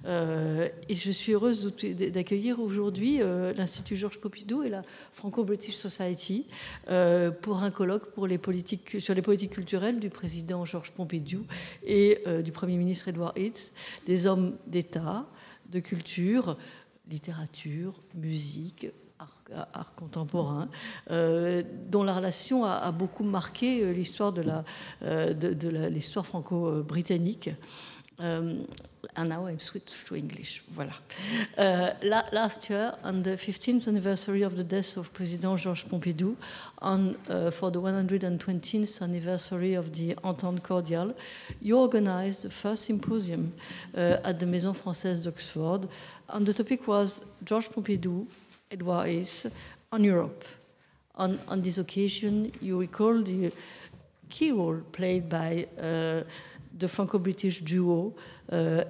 Et je suis heureuse d'accueillir aujourd'hui l'Institut Georges Pompidou et la Franco-British Society pour un colloque sur les politiques culturelles du président Georges Pompidou et du Premier ministre Edward Heath, des hommes d'État, de culture, littérature, musique, art contemporain, dont la relation a beaucoup marqué l'histoire l'histoire franco-britannique. And now I've switched to English. Voilà. Last year, on the 15th anniversary of the death of President Georges Pompidou, for the 120th anniversary of the Entente Cordiale, you organized the first symposium at the Maison Française d'Oxford, and the topic was Georges Pompidou, Edward Heath, on Europe. On this occasion, you recall the key role played by the Franco-British duo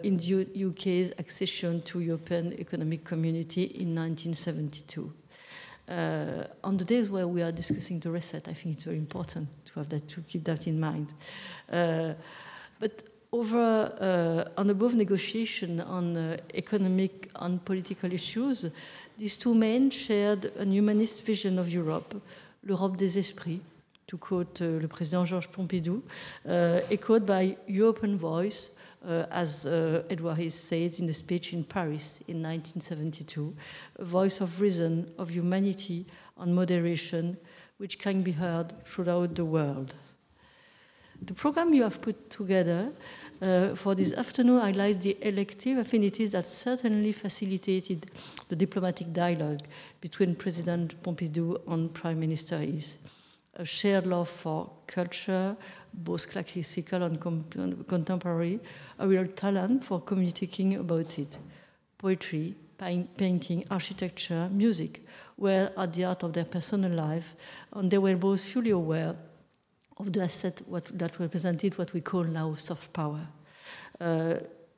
in the UK's accession to European Economic Community in 1972. On the days where we are discussing the reset, I think it's very important to keep that in mind. But over and above negotiation on economic and political issues, these two men shared a humanist vision of Europe, l'Europe des esprits, to quote le président Georges Pompidou, echoed by European voice, as Edward Heath said in a speech in Paris in 1972, a voice of reason, of humanity, and moderation, which can be heard throughout the world. The program you have put together for this afternoon highlights the elective affinities that certainly facilitated the diplomatic dialogue between President Pompidou and Prime Minister Heath. A shared love for culture, both classical and contemporary, a real talent for communicating about it. Poetry, painting, architecture, music were at the heart of their personal life, and they were both fully aware of the asset that represented what we call now soft power.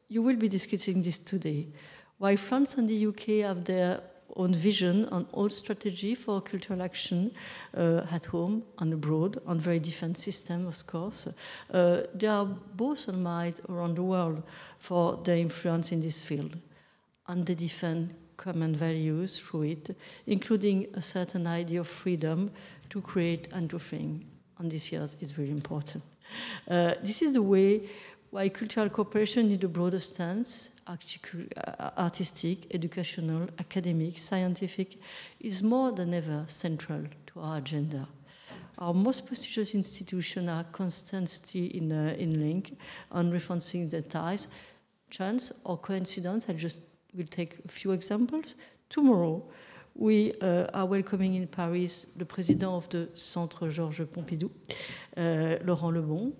You will be discussing this today. While France and the UK have their own vision and own strategy for cultural action at home and abroad, on very different systems, of course. They are both admired around the world for their influence in this field, and they defend common values through it, including a certain idea of freedom to create and to think. And this year is very important. This is the way why cultural cooperation needs a broader stance, artistic, educational, academic, scientific, is more than ever central to our agenda. Our most prestigious institutions are constantly in link on referencing the ties. Chance or coincidence, I just will take a few examples. Tomorrow, we are welcoming in Paris the président of the Centre Georges Pompidou, Laurent Lebon,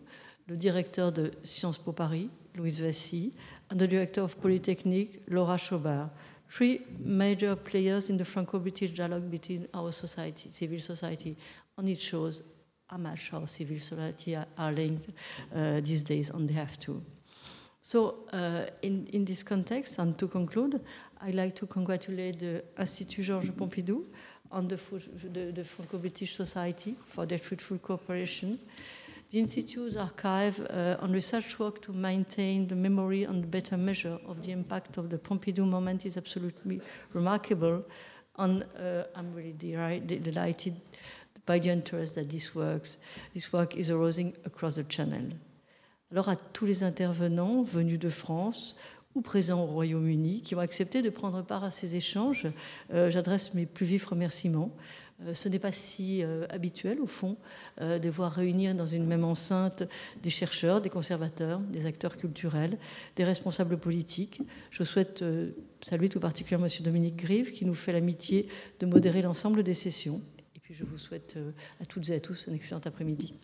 le directeur de Sciences Po Paris, Louise Vassy, and the director of Polytechnique, Laura Chaubard, three major players in the Franco-British dialogue between our society, civil society, and it shows how much our civil society are linked these days, and they have to. So in this context, and to conclude, I'd like to congratulate the Institut Georges Pompidou and the Franco-British Society for their fruitful cooperation. The Institute's archive and research work to maintain the memory and better measure of the impact of the Pompidou moment is absolutely remarkable, and I'm really delighted by the interest that this work is arousing across the channel. Alors à tous les intervenants venus de France ou présents au Royaume-Uni qui ont accepté de prendre part à ces échanges, j'adresse mes plus vifs remerciements. Ce n'est pas si habituel, au fond, de voir réunir dans une même enceinte des chercheurs, des conservateurs, des acteurs culturels, des responsables politiques. Je souhaite saluer tout particulièrement M. Dominique Grive, qui nous fait l'amitié de modérer l'ensemble des sessions. Et puis je vous souhaite à toutes et à tous un excellent après-midi.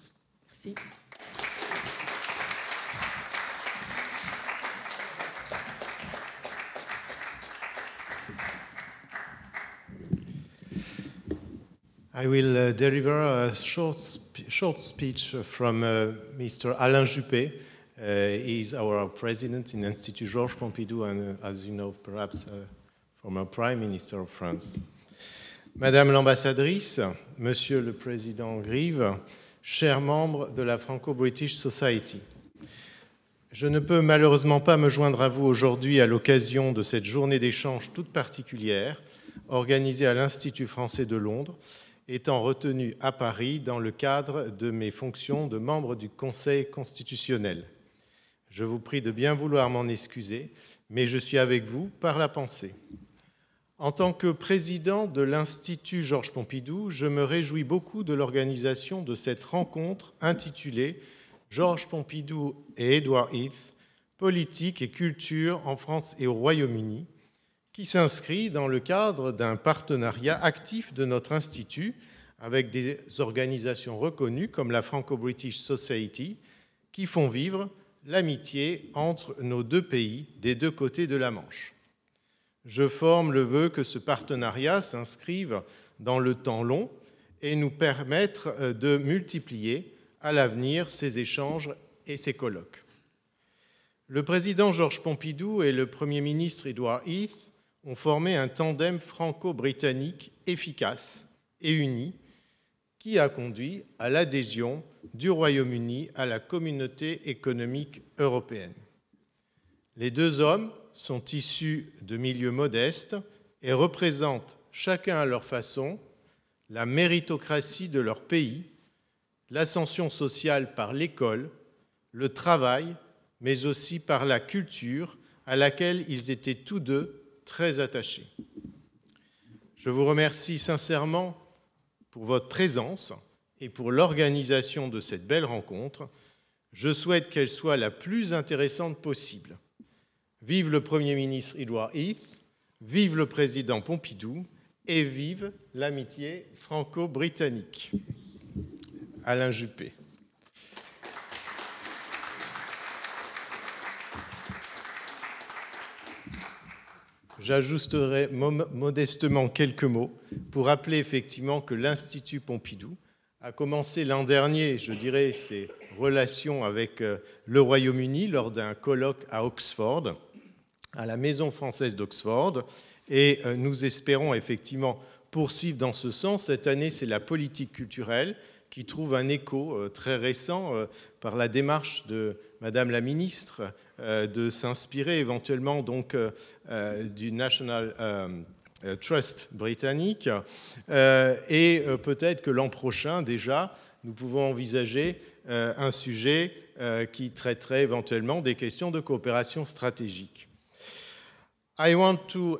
Merci. I will deliver a short speech from Mr. Alain Juppé. He is our president in Institut Georges Pompidou and, as you know, perhaps former Prime Minister of France. Madame l'ambassadrice, Monsieur le Président Grive, chers membres de la Franco-British Society, Je ne peux malheureusement pas me joindre à vous aujourd'hui à l'occasion de cette journée d'échange toute particulière organisée à l'Institut français de Londres, étant retenu à Paris dans le cadre de mes fonctions de membre du Conseil constitutionnel. Je vous prie de bien vouloir m'en excuser, mais je suis avec vous par la pensée. En tant que président de l'Institut Georges Pompidou, je me réjouis beaucoup de l'organisation de cette rencontre intitulée « Georges Pompidou et Edward Heath, politique et culture en France et au Royaume-Uni », qui s'inscrit dans le cadre d'un partenariat actif de notre institut avec des organisations reconnues comme la Franco-British Society, qui font vivre l'amitié entre nos deux pays des deux côtés de la Manche. Je forme le vœu que ce partenariat s'inscrive dans le temps long et nous permette de multiplier à l'avenir ces échanges et ces colloques. Le président Georges Pompidou et le Premier ministre Edward Heath ont formé un tandem franco-britannique efficace et uni qui a conduit à l'adhésion du Royaume-Uni à la communauté économique européenne. Les deux hommes sont issus de milieux modestes et représentent, chacun à leur façon, la méritocratie de leur pays, l'ascension sociale par l'école, le travail, mais aussi par la culture à laquelle ils étaient tous deux très attachés. Je vous remercie sincèrement pour votre présence et pour l'organisation de cette belle rencontre. Je souhaite qu'elle soit la plus intéressante possible. Vive le Premier ministre Edward Heath, vive le président Pompidou et vive l'amitié franco-britannique. Alain Juppé. J'ajouterai modestement quelques mots pour rappeler effectivement que l'Institut Pompidou a commencé l'an dernier, je dirais, ses relations avec le Royaume-Uni lors d'un colloque à Oxford, à la Maison française d'Oxford, et nous espérons effectivement poursuivre dans ce sens. Cette année, c'est la politique culturelle qui trouve un écho très récent par la démarche de Madame la ministre de s'inspirer éventuellement donc du National Trust britannique et peut-être que l'an prochain déjà nous pouvons envisager un sujet qui traiterait éventuellement des questions de coopération stratégique. We want to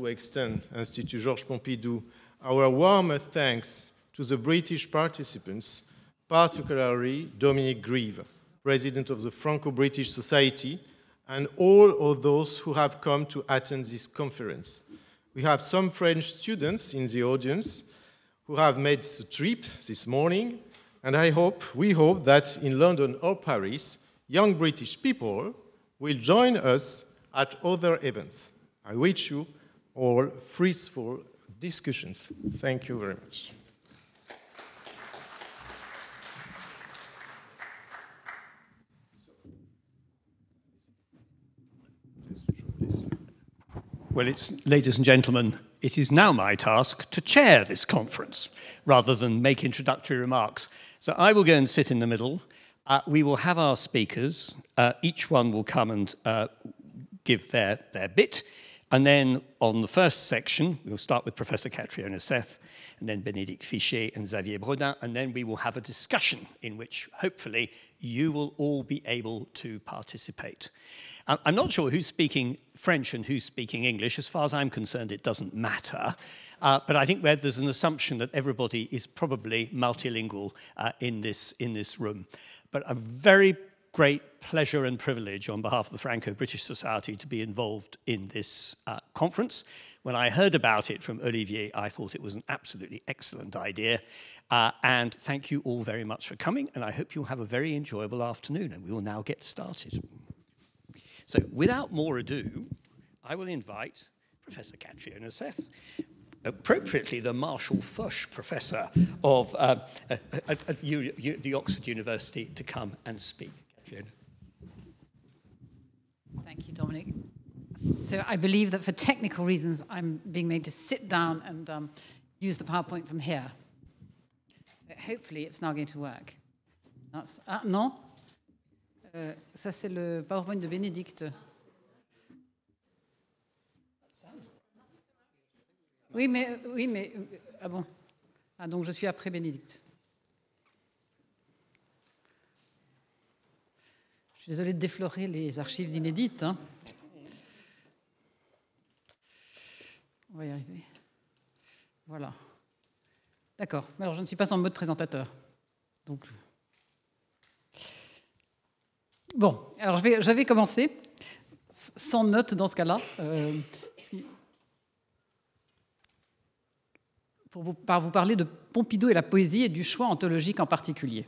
extend, Institut Georges Pompidou, our warmest thanks to the British participants, particularly Dominic Grieve, President of the Franco-British Society, and all of those who have come to attend this conference. We have some French students in the audience who have made the trip this morning, and we hope that in London or Paris, young British people will join us at other events. I wish you all fruitful discussions. Thank you very much. Well, ladies and gentlemen, it is now my task to chair this conference rather than make introductory remarks. So I will go and sit in the middle. We will have our speakers. Each one will come and give their bit. And then on the first section, we'll start with Professor Catriona Seth, and then Bénédicte Fichet and Xavier Brodin, and then we will have a discussion in which hopefully you will all be able to participate. I'm not sure who's speaking French and who's speaking English. As far as I'm concerned, it doesn't matter. But I think there's an assumption that everybody is probably multilingual in this room. But a very great pleasure and privilege on behalf of the Franco-British Society to be involved in this conference. When I heard about it from Olivier, I thought it was an absolutely excellent idea. And thank you all very much for coming, and I hope you'll have a very enjoyable afternoon, and we will now get started. So without more ado, I will invite Professor Catriona Seth, appropriately the Marshall Fush Professor of the Oxford University, to come and speak. Catriona. Thank you, Dominic. So I believe that for technical reasons, I'm being made to sit down and use the PowerPoint from here. So hopefully it's now going to work. That's, non? Ça, c'est le PowerPoint de Bénédicte. Oui, mais ah bon. Ah, donc je suis après Bénédicte. Je suis désolée de déflorer les archives inédites. Hein. On va y arriver. Voilà. D'accord. Alors, je ne suis pas en mode présentateur. Donc, bon, alors je vais commencer sans note dans ce cas-là, par vous parler de Pompidou et la poésie et du choix anthologique en particulier.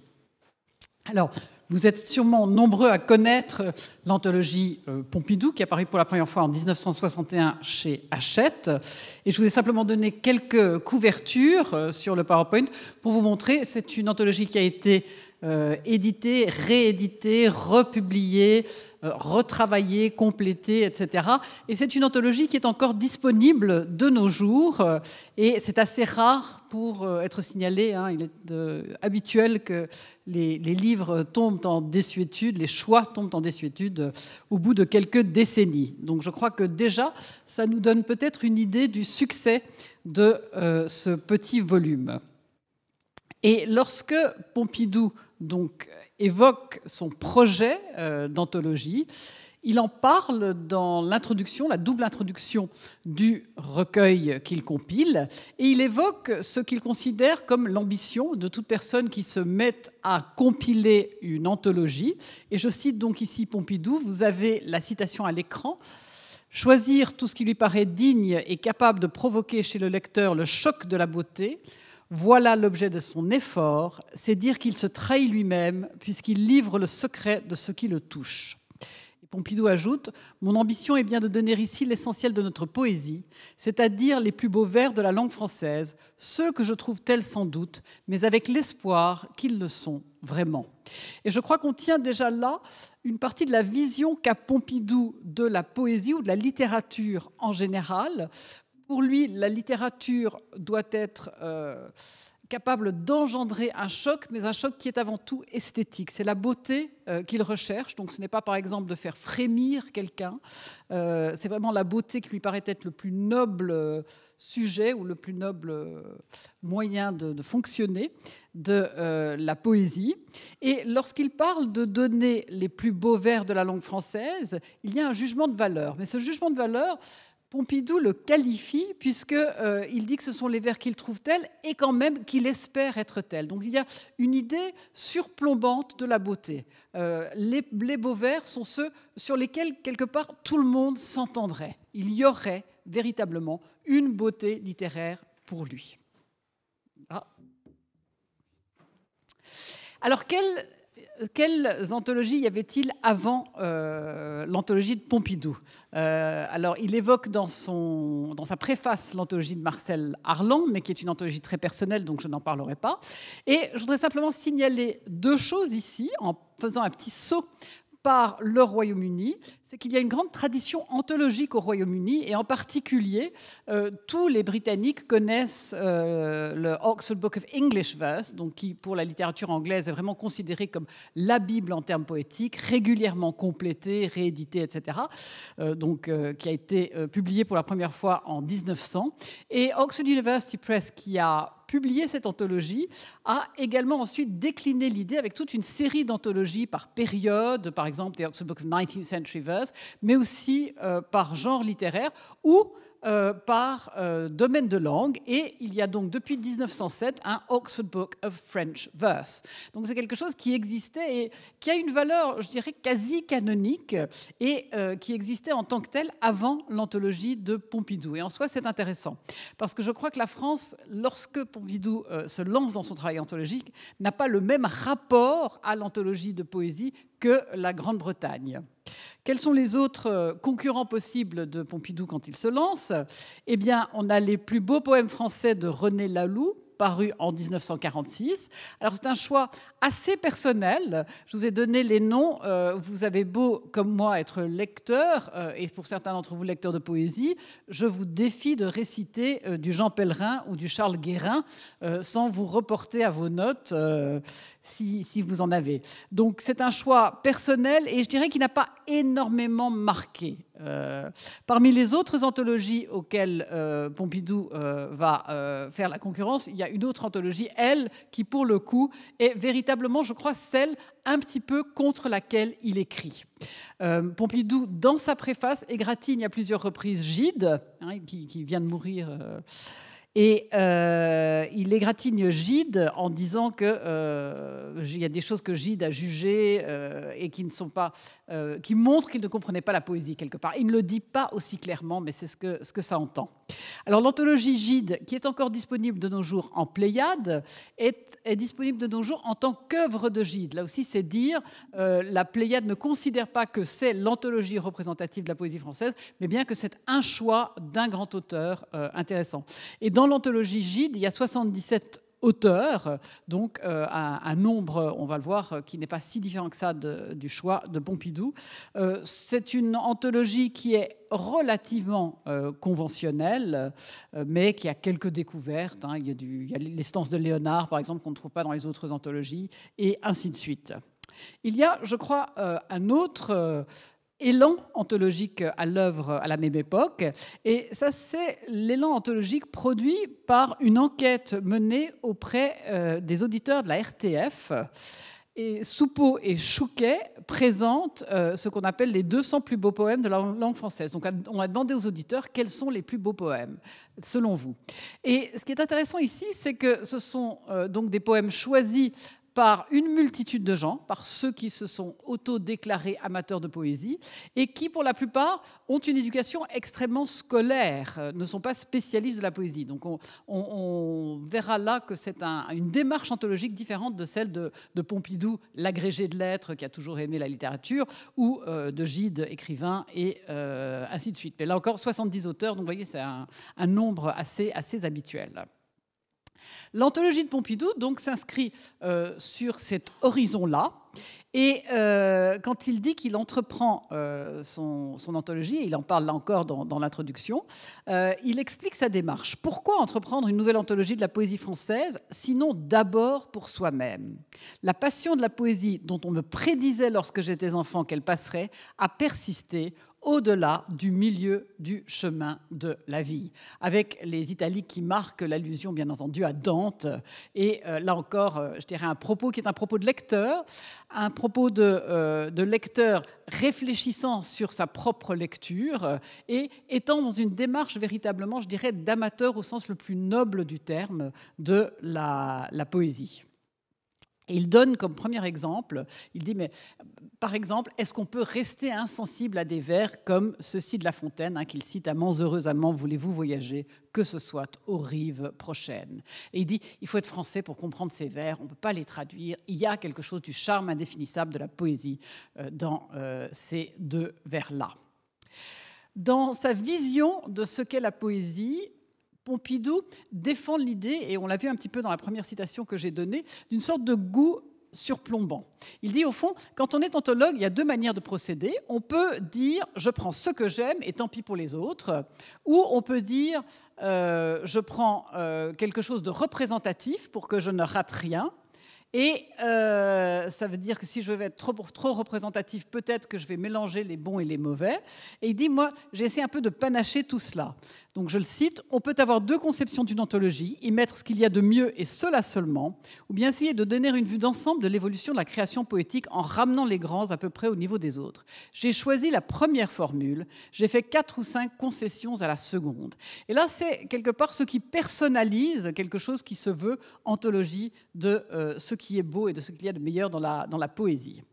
Alors, vous êtes sûrement nombreux à connaître l'anthologie Pompidou, qui est apparue pour la première fois en 1961 chez Hachette. Et je vous ai simplement donné quelques couvertures sur le PowerPoint pour vous montrer. C'est une anthologie qui a été éditée, rééditée, republiée, retravaillée, complétée, etc. Et c'est une anthologie qui est encore disponible de nos jours. Et c'est assez rare pour être signalé. Hein. Il est habituel que les livres tombent en désuétude, les choix tombent en désuétude au bout de quelques décennies. Donc je crois que déjà, ça nous donne peut-être une idée du succès de ce petit volume. Et lorsque Pompidou donc, évoque son projet d'anthologie, il en parle dans l'introduction, la double introduction du recueil qu'il compile, et il évoque ce qu'il considère comme l'ambition de toute personne qui se met à compiler une anthologie. Et je cite donc ici Pompidou, vous avez la citation à l'écran. Choisir tout ce qui lui paraît digne et capable de provoquer chez le lecteur le choc de la beauté, voilà l'objet de son effort, c'est dire qu'il se trahit lui-même puisqu'il livre le secret de ce qui le touche. Et Pompidou ajoute « Mon ambition est bien de donner ici l'essentiel de notre poésie, c'est-à-dire les plus beaux vers de la langue française, ceux que je trouve tels sans doute, mais avec l'espoir qu'ils le sont vraiment. » Et je crois qu'on tient déjà là une partie de la vision qu'a Pompidou de la poésie ou de la littérature en général. Pour lui, la littérature doit être capable d'engendrer un choc, mais un choc qui est avant tout esthétique. C'est la beauté qu'il recherche. Donc ce n'est pas, par exemple, de faire frémir quelqu'un. C'est vraiment la beauté qui lui paraît être le plus noble sujet ou le plus noble moyen de fonctionner de la poésie. Et lorsqu'il parle de donner les plus beaux vers de la langue française, il y a un jugement de valeur. Mais ce jugement de valeur, Pompidou le qualifie puisqu'il dit que ce sont les vers qu'il trouve tels et quand même qu'il espère être tels. Donc il y a une idée surplombante de la beauté. Les beaux vers sont ceux sur lesquels, quelque part, tout le monde s'entendrait. Il y aurait véritablement une beauté littéraire pour lui. Ah. Alors, quelles anthologies y avait-il avant l'anthologie de Pompidou? Alors, il évoque dans sa préface l'anthologie de Marcel Arlan, mais qui est une anthologie très personnelle, donc je n'en parlerai pas. Et je voudrais simplement signaler deux choses ici, en faisant un petit saut par le Royaume-Uni, c'est qu'il y a une grande tradition anthologique au Royaume-Uni, et en particulier, tous les Britanniques connaissent le Oxford Book of English Verse, donc qui, pour la littérature anglaise, est vraiment considéré comme la Bible en termes poétiques, régulièrement complétée, rééditée, etc., qui a été publié pour la première fois en 1900. Et Oxford University Press, qui a publié cette anthologie, a également ensuite décliné l'idée avec toute une série d'anthologies par période, par exemple, the Oxford Book of 19th Century Verse, mais aussi par genre littéraire ou par domaine de langue. Et il y a donc depuis 1907 un Oxford Book of French Verse. Donc c'est quelque chose qui existait et qui a une valeur, je dirais, quasi canonique et qui existait en tant que tel avant l'anthologie de Pompidou. Et en soi, c'est intéressant parce que je crois que la France, lorsque Pompidou se lance dans son travail anthologique, n'a pas le même rapport à l'anthologie de poésie que la Grande-Bretagne. Quels sont les autres concurrents possibles de Pompidou quand il se lance? Eh bien, on a les plus beaux poèmes français de René Laloux, paru en 1946. Alors c'est un choix assez personnel. Je vous ai donné les noms. Vous avez beau, comme moi, être lecteur, et pour certains d'entre vous lecteurs de poésie, je vous défie de réciter du Jean Pellerin ou du Charles Guérin sans vous reporter à vos notes. Si vous en avez. Donc c'est un choix personnel et je dirais qu'il n'a pas énormément marqué. Parmi les autres anthologies auxquelles Pompidou va faire la concurrence, il y a une autre anthologie, elle, qui pour le coup est véritablement, je crois, celle un petit peu contre laquelle il écrit. Pompidou, dans sa préface, égratigne à plusieurs reprises Gide, hein, qui vient de mourir. Et il égratigne Gide en disant qu'il y a des choses que Gide a jugées et qui ne sont pas, qui montrent qu'il ne comprenait pas la poésie quelque part. Il ne le dit pas aussi clairement, mais c'est ce que ça entend. Alors l'anthologie Gide, qui est encore disponible de nos jours en Pléiade, est disponible de nos jours en tant qu'œuvre de Gide. Là aussi, c'est dire la Pléiade ne considère pas que c'est l'anthologie représentative de la poésie française, mais bien que c'est un choix d'un grand auteur intéressant. Et dans l'anthologie Gide, il y a 77 auteurs, donc un nombre, on va le voir, qui n'est pas si différent que ça du choix de Pompidou. C'est une anthologie qui est relativement conventionnelle, mais qui a quelques découvertes. Hein. Il y a les stances de Léonard, par exemple, qu'on ne trouve pas dans les autres anthologies, et ainsi de suite. Il y a, je crois, un autre élan anthologique à l'œuvre à la même époque. Et ça, c'est l'élan anthologique produit par une enquête menée auprès des auditeurs de la RTF. Et Soupeau et Chouquet présentent ce qu'on appelle les 200 plus beaux poèmes de la langue française. Donc on a demandé aux auditeurs quels sont les plus beaux poèmes, selon vous. Et ce qui est intéressant ici, c'est que ce sont donc des poèmes choisis par une multitude de gens, par ceux qui se sont auto-déclarés amateurs de poésie et qui, pour la plupart, ont une éducation extrêmement scolaire, ne sont pas spécialistes de la poésie. Donc on verra là que c'est une démarche anthologique différente de celle de Pompidou, l'agrégé de lettres qui a toujours aimé la littérature, ou de Gide, écrivain, et ainsi de suite. Mais là encore, 70 auteurs, donc vous voyez, c'est un nombre assez habituel. L'anthologie de Pompidou donc s'inscrit sur cet horizon-là. Et quand il dit qu'il entreprend son anthologie, et il en parle là encore dans l'introduction, il explique sa démarche. Pourquoi entreprendre une nouvelle anthologie de la poésie française, sinon d'abord pour soi-même? La passion de la poésie dont on me prédisait lorsque j'étais enfant qu'elle passerait a persisté au-delà du milieu du chemin de la vie, avec les italiques qui marquent l'allusion, bien entendu, à Dante. Et là encore, je dirais un propos qui est un propos de lecteur, un propos de lecteur réfléchissant sur sa propre lecture et étant dans une démarche véritablement, je dirais, d'amateur au sens le plus noble du terme de la poésie. Et il donne comme premier exemple, il dit, mais par exemple, est-ce qu'on peut rester insensible à des vers comme ceux-ci de La Fontaine, hein, qu'il cite, « Amants heureux amants, voulez-vous voyager, que ce soit aux rives prochaines ». Et il dit, il faut être français pour comprendre ces vers, on ne peut pas les traduire. Il y a quelque chose du charme indéfinissable de la poésie dans ces deux vers-là. Dans sa vision de ce qu'est la poésie, Pompidou défend l'idée, et on l'a vu un petit peu dans la première citation que j'ai donnée, d'une sorte de goût surplombant. Il dit, au fond, quand on est anthologue, il y a deux manières de procéder. On peut dire, je prends ce que j'aime et tant pis pour les autres, ou on peut dire, je prends quelque chose de représentatif pour que je ne rate rien. Et ça veut dire que si je vais être trop représentatif, peut-être que je vais mélanger les bons et les mauvais. Et il dit, moi, j'ai essayé un peu de panacher tout cela. Donc je le cite, on peut avoir deux conceptions d'une anthologie, y mettre ce qu'il y a de mieux et cela seulement, ou bien essayer de donner une vue d'ensemble de l'évolution de la création poétique en ramenant les grands à peu près au niveau des autres. J'ai choisi la première formule, j'ai fait 4 ou 5 concessions à la seconde. Et là, c'est quelque part ce qui personnalise quelque chose qui se veut anthologie de ce qui est beau et de ce qu'il y a de meilleur dans la poésie.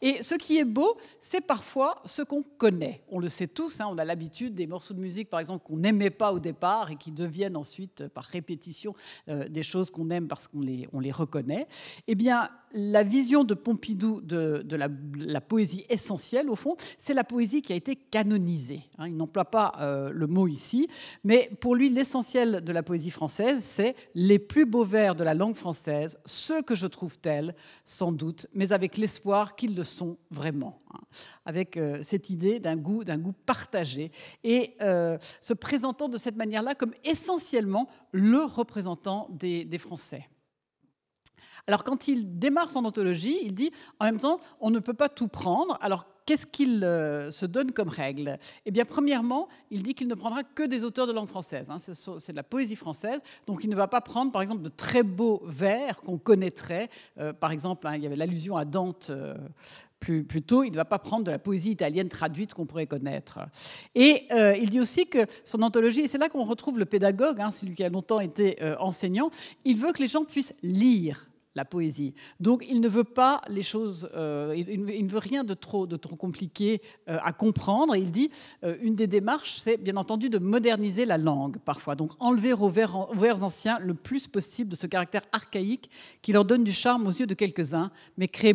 Et ce qui est beau, c'est parfois ce qu'on connaît. On le sait tous, hein, on a l'habitude des morceaux de musique, par exemple, qu'on n'aimait pas au départ et qui deviennent ensuite, par répétition, des choses qu'on aime parce qu'on les reconnaît. Eh bien, la vision de Pompidou de la poésie essentielle, au fond, c'est la poésie qui a été canonisée. Hein, il n'emploie pas le mot ici, mais pour lui, l'essentiel de la poésie française, c'est les plus beaux vers de la langue française, ceux que je trouve tels, sans doute, mais avec l'espoir qu'ils le sont vraiment. Hein, avec cette idée d'un goût partagé et se présentant de cette manière-là comme essentiellement le représentant des Français. Alors, quand il démarre son anthologie, il dit, en même temps, on ne peut pas tout prendre. Alors, qu'est-ce qu'il se donne comme règle? Eh bien, premièrement, il dit qu'il ne prendra que des auteurs de langue française. Hein, c'est de la poésie française. Donc, il ne va pas prendre, par exemple, de très beaux vers qu'on connaîtrait. Par exemple, hein, il y avait l'allusion à Dante plus tôt. Il ne va pas prendre de la poésie italienne traduite qu'on pourrait connaître. Et il dit aussi que son anthologie, et c'est là qu'on retrouve le pédagogue, hein, celui qui a longtemps été enseignant, il veut que les gens puissent lire la poésie. Donc, il ne veut pas les choses, il ne veut rien de trop compliqué à comprendre. Et il dit, une des démarches, c'est bien entendu de moderniser la langue, parfois. Donc, enlever aux vers anciens le plus possible de ce caractère archaïque qui leur donne du charme aux yeux de quelques-uns, mais crée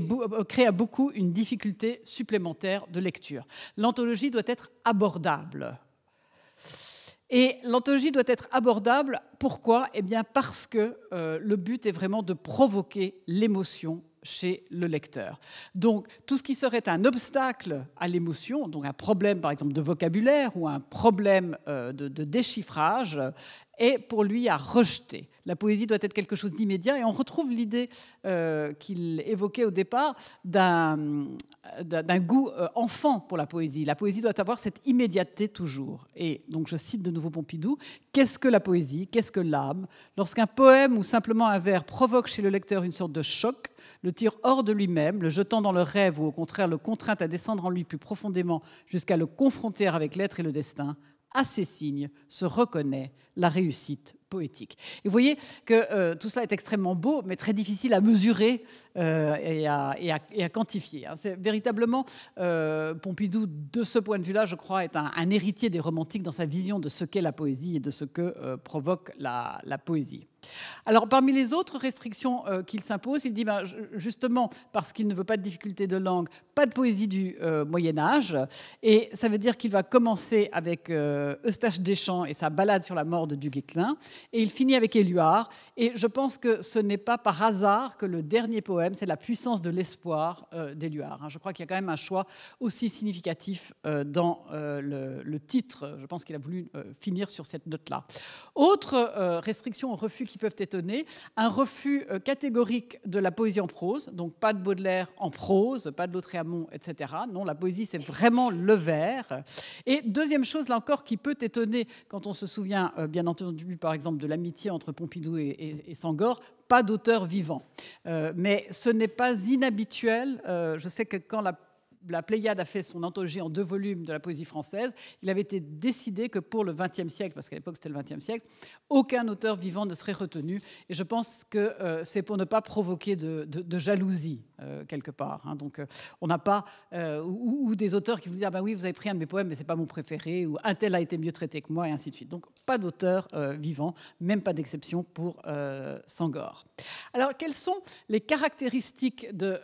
à beaucoup une difficulté supplémentaire de lecture. L'anthologie doit être abordable. Et l'anthologie doit être abordable. Pourquoi? Eh bien parce que le but est vraiment de provoquer l'émotion chez le lecteur. Donc, tout ce qui serait un obstacle à l'émotion, donc un problème par exemple de vocabulaire ou un problème de déchiffrage, est pour lui à rejeter. La poésie doit être quelque chose d'immédiat et on retrouve l'idée qu'il évoquait au départ d'un goût enfant pour la poésie. La poésie doit avoir cette immédiateté toujours. Et donc je cite de nouveau Pompidou, « Qu'est-ce que la poésie? Qu'est-ce que l'âme? Lorsqu'un poème ou simplement un vers provoque chez le lecteur une sorte de choc, le tire hors de lui-même, le jetant dans le rêve ou au contraire le contraint à descendre en lui plus profondément jusqu'à le confronter avec l'être et le destin, à ces signes se reconnaît la réussite poétique. » Et vous voyez que tout cela est extrêmement beau, mais très difficile à mesurer et à quantifier. C'est véritablement, Pompidou, de ce point de vue-là, je crois, est un héritier des romantiques dans sa vision de ce qu'est la poésie et de ce que provoque la poésie. Alors, parmi les autres restrictions qu'il s'impose, il dit, justement, parce qu'il ne veut pas de difficulté de langue, pas de poésie du Moyen-Âge. Et ça veut dire qu'il va commencer avec Eustache Deschamps et sa ballade sur la mort de Du Guesclin. Et il finit avec Éluard. Et je pense que ce n'est pas par hasard que le dernier poème, c'est La puissance de l'espoir d'Éluard. Je crois qu'il y a quand même un choix aussi significatif dans le titre. Je pense qu'il a voulu finir sur cette note-là. Autre restriction au refus qui peuvent étonner, un refus catégorique de la poésie en prose, donc pas de Baudelaire en prose, pas de Lautréamont, etc. Non, la poésie, c'est vraiment le vers. Et deuxième chose, là encore, qui peut étonner quand on se souvient, bien entendu, par exemple, de l'amitié entre Pompidou et Senghor, pas d'auteur vivant. Mais ce n'est pas inhabituel. Je sais que quand la Pléiade a fait son anthologie en 2 volumes de la poésie française, il avait été décidé que pour le XXe siècle, parce qu'à l'époque c'était le XXe siècle, aucun auteur vivant ne serait retenu. Et je pense que c'est pour ne pas provoquer de jalousie, quelque part. Donc on n'a pas... ou des auteurs qui vous disent « Ah ben oui, vous avez pris un de mes poèmes, mais ce n'est pas mon préféré », ou « Un tel a été mieux traité que moi », et ainsi de suite. Donc pas d'auteur vivant, même pas d'exception pour Senghor. Alors, quelles sont les caractéristiques de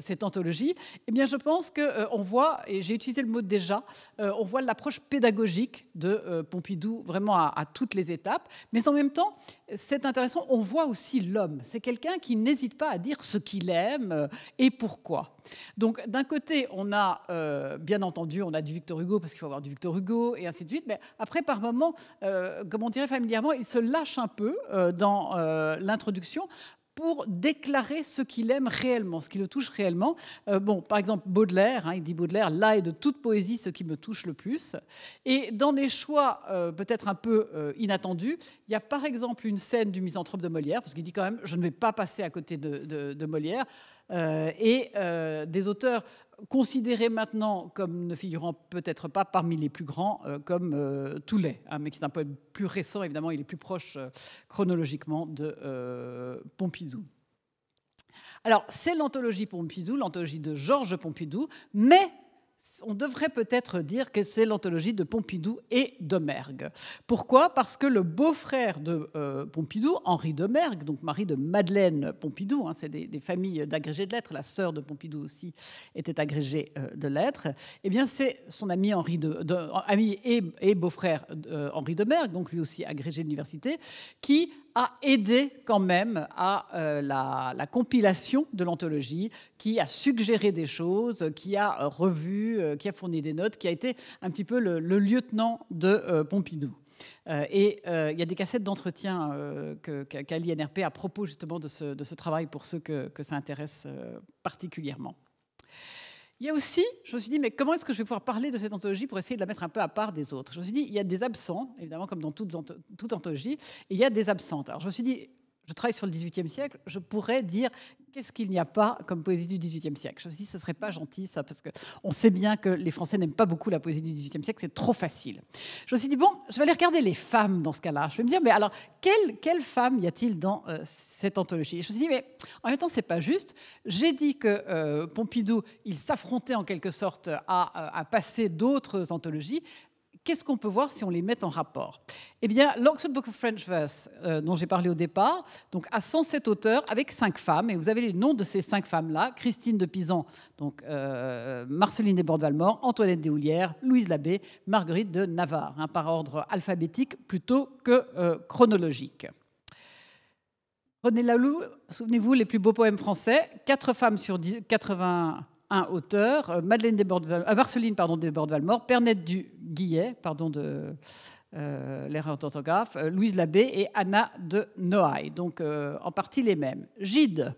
cette anthologie? Eh bien, je pense qu'on voit, et j'ai utilisé le mot déjà, on voit l'approche pédagogique de Pompidou vraiment à toutes les étapes. Mais en même temps, c'est intéressant, on voit aussi l'homme. C'est quelqu'un qui n'hésite pas à dire ce qu'il aime et pourquoi. Donc, d'un côté, on a, bien entendu, on a du Victor Hugo, parce qu'il faut avoir du Victor Hugo, et ainsi de suite. Mais après, par moments, comme on dirait familièrement, il se lâche un peu dans l'introduction pour déclarer ce qu'il aime réellement, ce qui le touche réellement. Par exemple, Baudelaire, il dit Baudelaire, là est de toute poésie ce qui me touche le plus. Et dans les choix peut-être un peu inattendus, il y a par exemple une scène du Misanthrope de Molière, parce qu'il dit quand même, je ne vais pas passer à côté de Molière, et des auteurs considérés maintenant comme ne figurant peut-être pas parmi les plus grands, comme Toulet, mais qui est un poème plus récent, évidemment, il est plus proche chronologiquement de Pompidou. Alors, c'est l'anthologie Pompidou, l'anthologie de Georges Pompidou, mais on devrait peut-être dire que c'est l'anthologie de Pompidou et Domergue. Pourquoi ? Parce que le beau-frère de Pompidou, Henri Domergue, donc mari de Madeleine Pompidou, c'est des familles d'agrégés de lettres, la sœur de Pompidou aussi était agrégée de lettres, eh bien c'est son ami, ami et beau-frère Henri Domergue, donc lui aussi agrégé de l'université, qui a aidé quand même à la compilation de l'anthologie, qui a suggéré des choses, qui a revu, qui a fourni des notes, qui a été un petit peu le lieutenant de Pompidou. Et il y a des cassettes d'entretien qu'a l'INRP à propos justement de ce travail pour ceux que ça intéresse particulièrement. Il y a aussi, je me suis dit, mais comment est-ce que je vais pouvoir parler de cette anthologie pour essayer de la mettre un peu à part des autres ? Je me suis dit, il y a des absents, évidemment, comme dans toute anthologie, et il y a des absentes. Alors je me suis dit, je travaille sur le XVIIIe siècle, je pourrais dire qu'est-ce qu'il n'y a pas comme poésie du XVIIIe siècle. Je me suis dit, ce ne serait pas gentil, ça, parce qu'on sait bien que les Français n'aiment pas beaucoup la poésie du XVIIIe siècle, c'est trop facile. Je me suis dit, bon, je vais aller regarder les femmes dans ce cas-là. Je vais me dire, mais alors, quelle femme y a-t-il dans cette anthologie ? Je me suis dit, mais en même temps, ce n'est pas juste. J'ai dit que Pompidou, il s'affrontait en quelque sorte à passer d'autres anthologies. Qu'est-ce qu'on peut voir si on les met en rapport ? Eh bien, l'Oxford Book of French Verse, dont j'ai parlé au départ, donc a 107 auteurs avec 5 femmes, et vous avez les noms de ces 5 femmes-là: Christine de Pisan, donc Marceline Desbordes-Valmore, Antoinette Deshoulières, Louise Labbé, Marguerite de Navarre, par ordre alphabétique plutôt que chronologique. René Laloux, souvenez-vous, les plus beaux poèmes français, 4 femmes sur 81 auteurs, Marceline Desbordes-Valmore, Pernette du Guillet, pardon de l'erreur d'orthographe, Louise Labbé et Anna de Noailles, donc en partie les mêmes. Gide,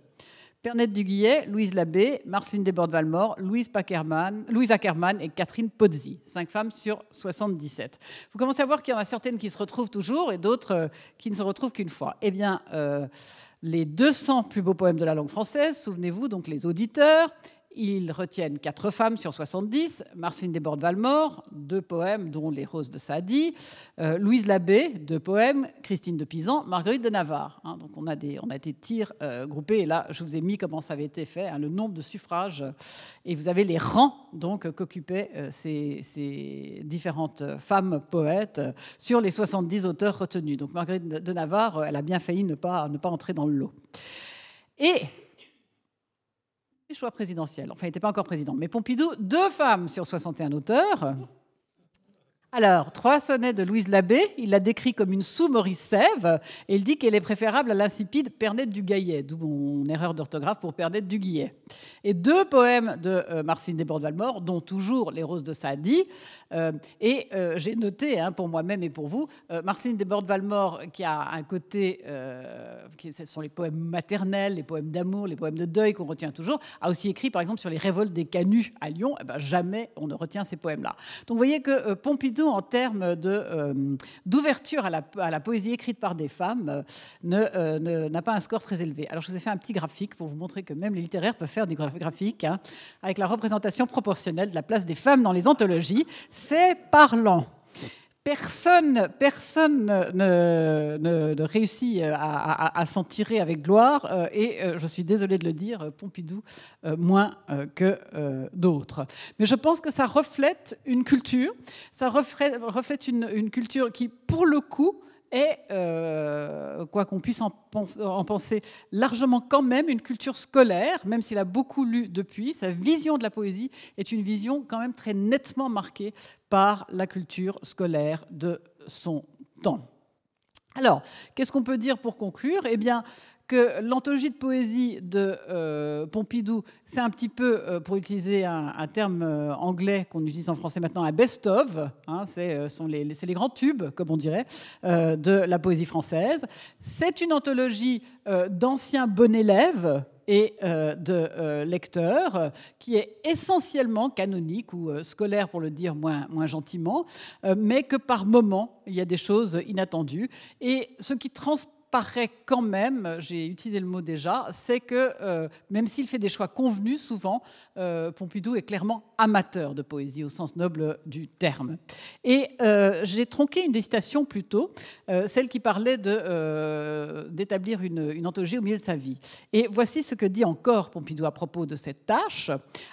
Pernette du Guillet, Louise Labbé, Marceline Desbordes-Valmore, Louise Ackermann et Catherine Pozzi, 5 femmes sur 77. Vous commencez à voir qu'il y en a certaines qui se retrouvent toujours et d'autres qui ne se retrouvent qu'une fois. Eh bien, les 200 plus beaux poèmes de la langue française, souvenez-vous, donc les auditeurs, ils retiennent 4 femmes sur 70, Marceline Desbordes-Valmore, 2 poèmes dont Les Roses de Sadi, Louise Labbé, 2 poèmes, Christine de Pisan, Marguerite de Navarre. Donc on a des tirs groupés, et là je vous ai mis comment ça avait été fait, le nombre de suffrages, et vous avez les rangs donc qu'occupaient ces différentes femmes poètes sur les 70 auteurs retenus. Donc Marguerite de Navarre, elle a bien failli ne pas entrer dans le lot. Et les choix présidentiels. Enfin, il n'était pas encore président. Mais Pompidou, 2 femmes sur 61 auteurs. Alors, 3 sonnets de Louise Labbé. Il l'a décrit comme une sous-Maurice Sèvres. Et il dit qu'elle est préférable à l'insipide Pernette du Guillet, d'où mon erreur d'orthographe pour Pernette du Guillet. Et 2 poèmes de Marceline Desbordes-Valmore, dont toujours Les Roses de Sadi. J'ai noté, pour moi-même et pour vous, Marceline Desbordes-Valmore, qui a un côté, ce sont les poèmes maternels, les poèmes d'amour, les poèmes de deuil qu'on retient toujours, a aussi écrit, par exemple, sur les révoltes des canuts à Lyon. Jamais on ne retient ces poèmes-là. Donc, vous voyez que Pompidou, en termes d'ouverture à la poésie écrite par des femmes, n'a pas un score très élevé. Alors, je vous ai fait un petit graphique pour vous montrer que même les littéraires peuvent faire des graphiques, avec la représentation proportionnelle de la place des femmes dans les anthologies. C'est parlant. Personne ne réussit à s'en tirer avec gloire, et je suis désolée de le dire, Pompidou moins que d'autres. Mais je pense que ça reflète une culture, reflète une culture qui, pour le coup, est, quoi qu'on puisse en penser, largement quand même une culture scolaire, même s'il a beaucoup lu depuis. Sa vision de la poésie est une vision quand même très nettement marquée par la culture scolaire de son temps. Alors, qu'est-ce qu'on peut dire pour conclure ? Eh bien, que l'anthologie de poésie de Pompidou, c'est un petit peu, pour utiliser un terme anglais qu'on utilise en français maintenant, un best-of, c'est les grands tubes, comme on dirait, de la poésie française. C'est une anthologie d'anciens bons élèves et de lecteurs, qui est essentiellement canonique ou scolaire, pour le dire moins gentiment, mais que par moments, il y a des choses inattendues. Et ce qui transparaît paraît quand même, j'ai utilisé le mot déjà, c'est que même s'il fait des choix convenus, souvent, Pompidou est clairement amateur de poésie au sens noble du terme. Et j'ai tronqué une des citations plutôt, celle qui parlait d'établir une anthologie au milieu de sa vie. Et voici ce que dit encore Pompidou à propos de cette tâche.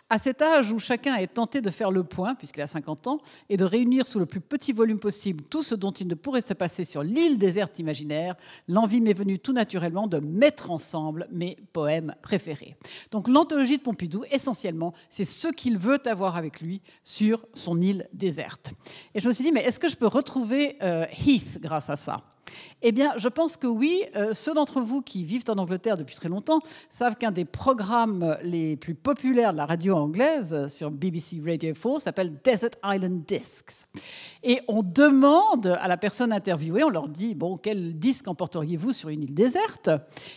À cet âge où chacun est tenté de faire le point, puisqu'il a 50 ans, et de réunir sous le plus petit volume possible tout ce dont il ne pourrait se passer sur l'île déserte imaginaire, l'envie m'est venue tout naturellement de mettre ensemble mes poèmes préférés. Donc l'anthologie de Pompidou, essentiellement, c'est ce qu'il veut avoir avec lui sur son île déserte. Et je me suis dit, mais est-ce que je peux retrouver Heath grâce à ça ? Eh bien, je pense que oui. Ceux d'entre vous qui vivent en Angleterre depuis très longtemps savent qu'un des programmes les plus populaires de la radio anglaise sur BBC Radio 4 s'appelle Desert Island Discs. Et on demande à la personne interviewée, on leur dit, bon, quel disque emporteriez-vous sur une île déserte ?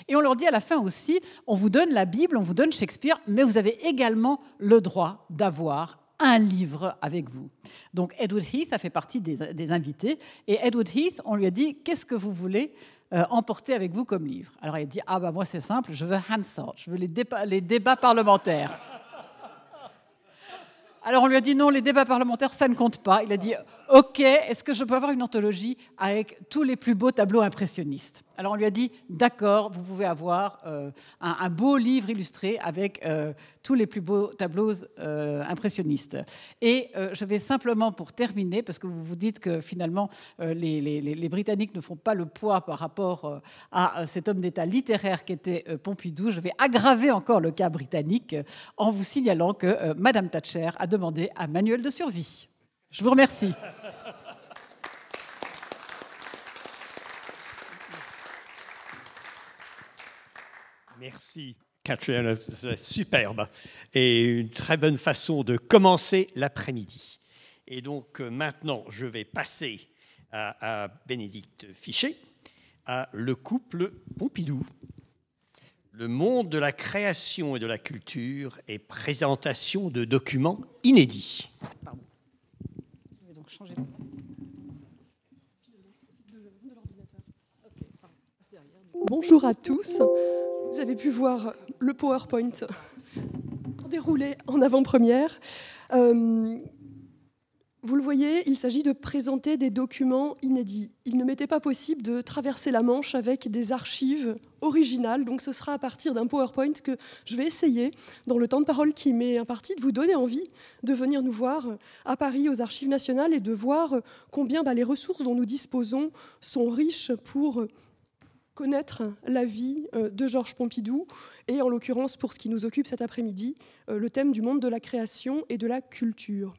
Et on leur dit à la fin aussi, on vous donne la Bible, on vous donne Shakespeare, mais vous avez également le droit d'avoir un livre avec vous. Donc Edward Heath a fait partie des invités. Et Edward Heath, on lui a dit, qu'est-ce que vous voulez emporter avec vous comme livre ? Alors il a dit, ah ben moi c'est simple, je veux Hansard, je veux les débats parlementaires. Alors on lui a dit, non, les débats parlementaires, ça ne compte pas. Il a dit, ok, est-ce que je peux avoir une anthologie avec tous les plus beaux tableaux impressionnistes ? Alors on lui a dit, d'accord, vous pouvez avoir un beau livre illustré avec tous les plus beaux tableaux impressionnistes. Et je vais simplement, pour terminer, parce que vous vous dites que finalement les Britanniques ne font pas le poids par rapport à cet homme d'État littéraire qu'était Pompidou, je vais aggraver encore le cas britannique en vous signalant que Madame Thatcher a demandé un manuel de survie. Je vous remercie. Merci, Catherine, c'est superbe et une très bonne façon de commencer l'après-midi. Et donc maintenant, je vais passer à Bénédicte Fichet, à Le couple Pompidou. Le monde de la création et de la culture et présentation de documents inédits. Pardon. Je vais donc changer de place. Bonjour à tous. Vous avez pu voir le PowerPoint déroulé en avant-première. Vous le voyez, il s'agit de présenter des documents inédits. Il ne m'était pas possible de traverser la Manche avec des archives originales, donc ce sera à partir d'un PowerPoint que je vais essayer, dans le temps de parole qui m'est imparti, de vous donner envie de venir nous voir à Paris, aux Archives nationales, et de voir combien les ressources dont nous disposons sont riches pour connaître la vie de Georges Pompidou, et en l'occurrence, pour ce qui nous occupe cet après-midi, le thème du monde de la création et de la culture.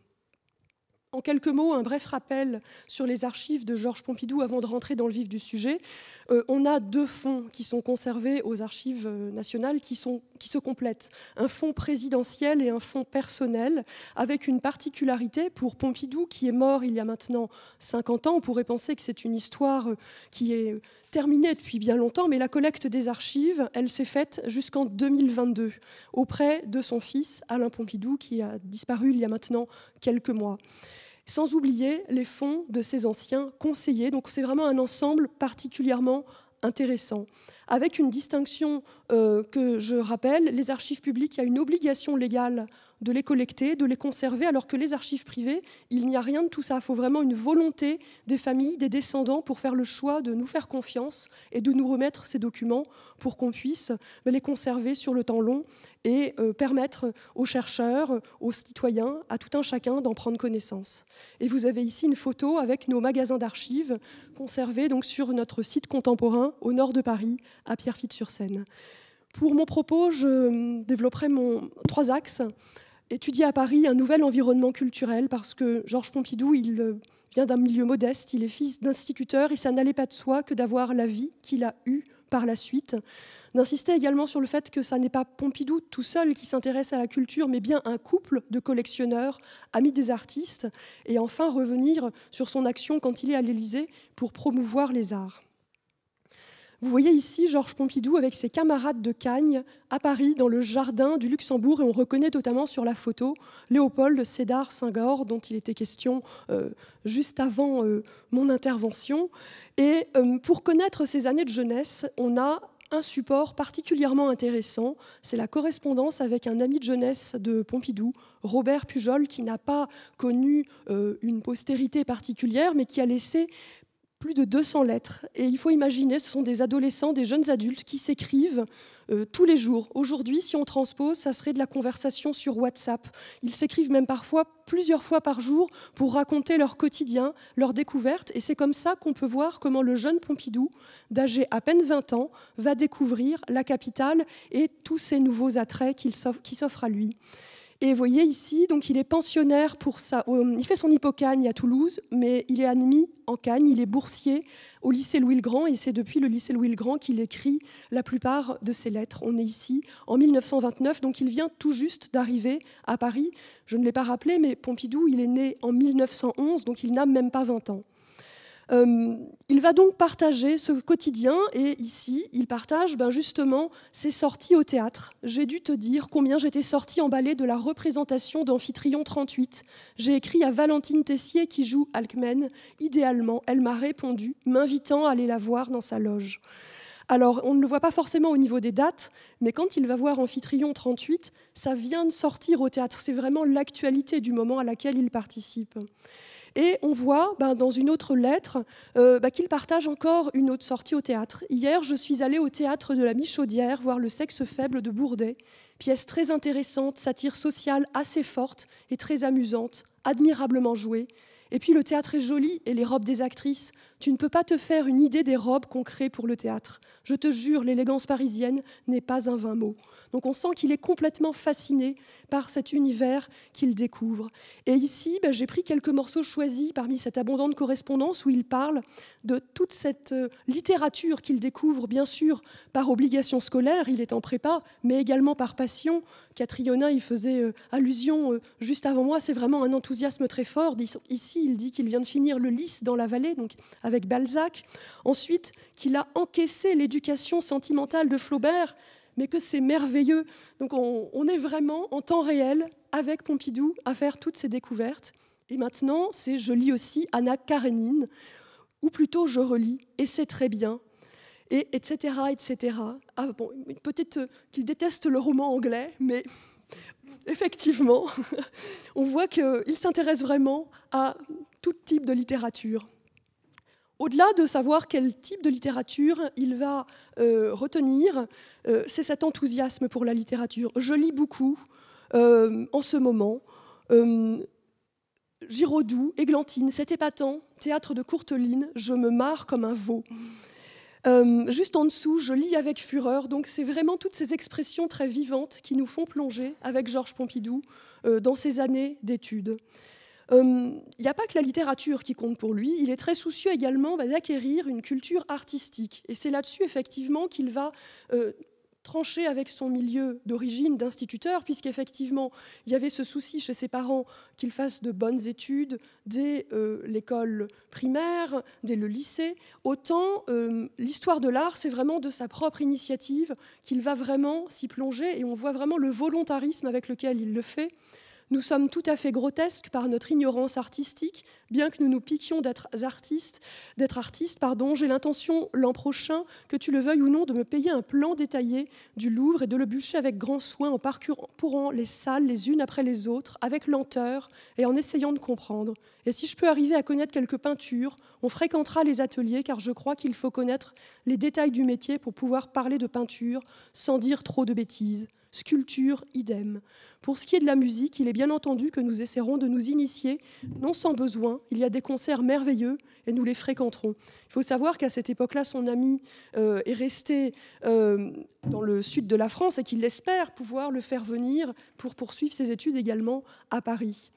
En quelques mots, un bref rappel sur les archives de Georges Pompidou avant de rentrer dans le vif du sujet. On a deux fonds qui sont conservés aux Archives nationales qui se complètent. Un fonds présidentiel et un fonds personnel, avec une particularité pour Pompidou, qui est mort il y a maintenant 50 ans. On pourrait penser que c'est une histoire qui est terminée depuis bien longtemps, mais la collecte des archives, elle s'est faite jusqu'en 2022, auprès de son fils, Alain Pompidou, qui a disparu il y a maintenant quelques mois. Sans oublier les fonds de ses anciens conseillers. Donc c'est vraiment un ensemble particulièrement intéressant. Avec une distinction que je rappelle, les archives publiques, il y a une obligation légale de les collecter, de les conserver, alors que les archives privées, il n'y a rien de tout ça. Il faut vraiment une volonté des familles, des descendants, pour faire le choix de nous faire confiance et de nous remettre ces documents pour qu'on puisse les conserver sur le temps long et permettre aux chercheurs, aux citoyens, à tout un chacun d'en prendre connaissance. Et vous avez ici une photo avec nos magasins d'archives conservés donc sur notre site contemporain au nord de Paris, à Pierrefitte-sur-Seine. Pour mon propos, je développerai trois axes. Étudier à Paris un nouvel environnement culturel, parce que Georges Pompidou, il vient d'un milieu modeste, il est fils d'instituteur, et ça n'allait pas de soi que d'avoir la vie qu'il a eue par la suite. D'insister également sur le fait que ça n'est pas Pompidou tout seul qui s'intéresse à la culture, mais bien un couple de collectionneurs, amis des artistes, et enfin revenir sur son action quand il est à l'Élysée pour promouvoir les arts. Vous voyez ici Georges Pompidou avec ses camarades de Cagnes à Paris, dans le jardin du Luxembourg, et on reconnaît notamment sur la photo Léopold Sédar Senghor, dont il était question juste avant mon intervention. Et pour connaître ces années de jeunesse, on a un support particulièrement intéressant, c'est la correspondance avec un ami de jeunesse de Pompidou, Robert Pujol, qui n'a pas connu une postérité particulière, mais qui a laissé plus de 200 lettres. Et il faut imaginer, ce sont des adolescents, des jeunes adultes qui s'écrivent tous les jours. Aujourd'hui, si on transpose, ça serait de la conversation sur WhatsApp. Ils s'écrivent même parfois plusieurs fois par jour pour raconter leur quotidien, leurs découvertes. Et c'est comme ça qu'on peut voir comment le jeune Pompidou, d'âge à peine 20 ans, va découvrir la capitale et tous ces nouveaux attraits qui s'offrent à lui. Et vous voyez ici, donc il est pensionnaire pour ça. Il fait son hypocagne à Toulouse, mais il est admis en Cagne. Il est boursier au lycée Louis-le-Grand, et c'est depuis le lycée Louis-le-Grand qu'il écrit la plupart de ses lettres. On est ici en 1929, donc il vient tout juste d'arriver à Paris. Je ne l'ai pas rappelé, mais Pompidou, il est né en 1911, donc il n'a même pas 20 ans. Il va donc partager ce quotidien, et ici, il partage justement ses sorties au théâtre. J'ai dû te dire combien j'étais sortie emballée de la représentation d'Amphitryon 38. J'ai écrit à Valentine Tessier, qui joue Alcmène. Idéalement, elle m'a répondu, m'invitant à aller la voir dans sa loge. Alors, on ne le voit pas forcément au niveau des dates, mais quand il va voir Amphitryon 38, ça vient de sortir au théâtre. C'est vraiment l'actualité du moment à laquelle il participe. Et on voit dans une autre lettre qu'il partage encore une autre sortie au théâtre. Hier, je suis allée au théâtre de la Michaudière voir Le sexe faible de Bourdet. Pièce très intéressante, satire sociale assez forte et très amusante, admirablement jouée. Et puis le théâtre est joli et les robes des actrices. Tu ne peux pas te faire une idée des robes qu'on crée pour le théâtre. Je te jure, l'élégance parisienne n'est pas un vain mot. Donc on sent qu'il est complètement fasciné par cet univers qu'il découvre. Et ici, j'ai pris quelques morceaux choisis parmi cette abondante correspondance où il parle de toute cette littérature qu'il découvre, bien sûr, par obligation scolaire, il est en prépa, mais également par passion. Catrionin y faisait allusion juste avant moi, c'est vraiment un enthousiasme très fort. Ici, il dit qu'il vient de finir le Lys dans la vallée, donc avec Balzac. Ensuite, qu'il a encaissé l'éducation sentimentale de Flaubert, mais que c'est merveilleux. Donc on est vraiment en temps réel avec Pompidou à faire toutes ces découvertes. Et maintenant, je lis aussi Anna Karénine, ou plutôt je relis, et c'est très bien, et etc. etc. Peut-être qu'il déteste le roman anglais, mais effectivement, on voit qu'il s'intéresse vraiment à tout type de littérature. Au-delà de savoir quel type de littérature il va retenir, c'est cet enthousiasme pour la littérature. Je lis beaucoup en ce moment. Giraudoux, Églantine, c'est épatant, théâtre de Courteline, je me marre comme un veau. Juste en dessous, je lis avec fureur. Donc c'est vraiment toutes ces expressions très vivantes qui nous font plonger avec Georges Pompidou dans ces années d'études. Il n'y a pas que la littérature qui compte pour lui, il est très soucieux également d'acquérir une culture artistique. Et c'est là-dessus, effectivement, qu'il va trancher avec son milieu d'origine d'instituteur, puisqu'effectivement, il y avait ce souci chez ses parents qu'il fasse de bonnes études dès l'école primaire, dès le lycée. Autant l'histoire de l'art, c'est vraiment de sa propre initiative qu'il va vraiment s'y plonger, et on voit vraiment le volontarisme avec lequel il le fait. Nous sommes tout à fait grotesques par notre ignorance artistique, bien que nous nous piquions d'être artistes. J'ai l'intention l'an prochain, que tu le veuilles ou non, de me payer un plan détaillé du Louvre et de le bûcher avec grand soin en parcourant les salles les unes après les autres, avec lenteur et en essayant de comprendre. Et si je peux arriver à connaître quelques peintures, on fréquentera les ateliers, car je crois qu'il faut connaître les détails du métier pour pouvoir parler de peinture sans dire trop de bêtises. Sculpture, idem. Pour ce qui est de la musique, il est bien entendu que nous essaierons de nous initier, non sans besoin. Il y a des concerts merveilleux et nous les fréquenterons. Il faut savoir qu'à cette époque-là, son ami est resté dans le sud de la France et qu'il espère pouvoir le faire venir pour poursuivre ses études également à Paris.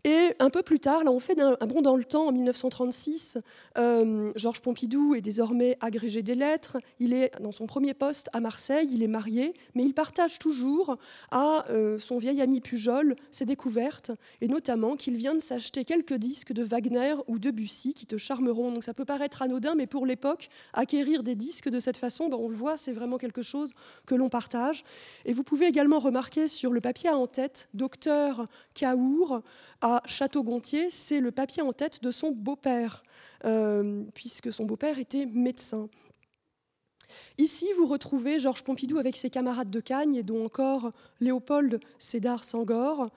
Et un peu plus tard, là, on fait un bond dans le temps. En 1936, Georges Pompidou est désormais agrégé des lettres. Il est dans son premier poste à Marseille, il est marié, mais il partage toujours à son vieil ami Pujol ses découvertes, et notamment qu'il vient de s'acheter quelques disques de Wagner ou de Debussy qui te charmeront. Donc ça peut paraître anodin, mais pour l'époque, acquérir des disques de cette façon, on le voit, c'est vraiment quelque chose que l'on partage. Et vous pouvez également remarquer sur le papier en tête, Docteur Cahour, à Château-Gontier, c'est le papier en tête de son beau-père, puisque son beau-père était médecin. Ici, vous retrouvez Georges Pompidou avec ses camarades de Cagnes, et dont encore Léopold Sédar Senghor.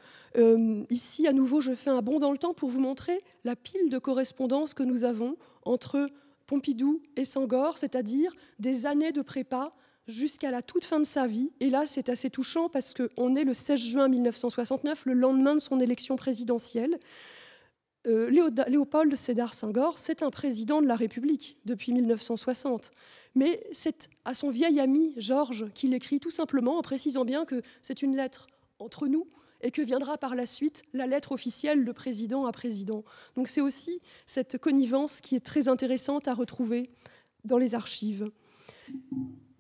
Ici, à nouveau, je fais un bond dans le temps pour vous montrer la pile de correspondances que nous avons entre Pompidou et Senghor, c'est-à-dire des années de prépa jusqu'à la toute fin de sa vie. Et là, c'est assez touchant parce qu'on est le 16 juin 1969, le lendemain de son élection présidentielle. Léopold Sédar Senghor, c'est un président de la République depuis 1960. Mais c'est à son vieil ami Georges qu'il écrit tout simplement en précisant bien que c'est une lettre entre nous et que viendra par la suite la lettre officielle de président à président. Donc c'est aussi cette connivence qui est très intéressante à retrouver dans les archives.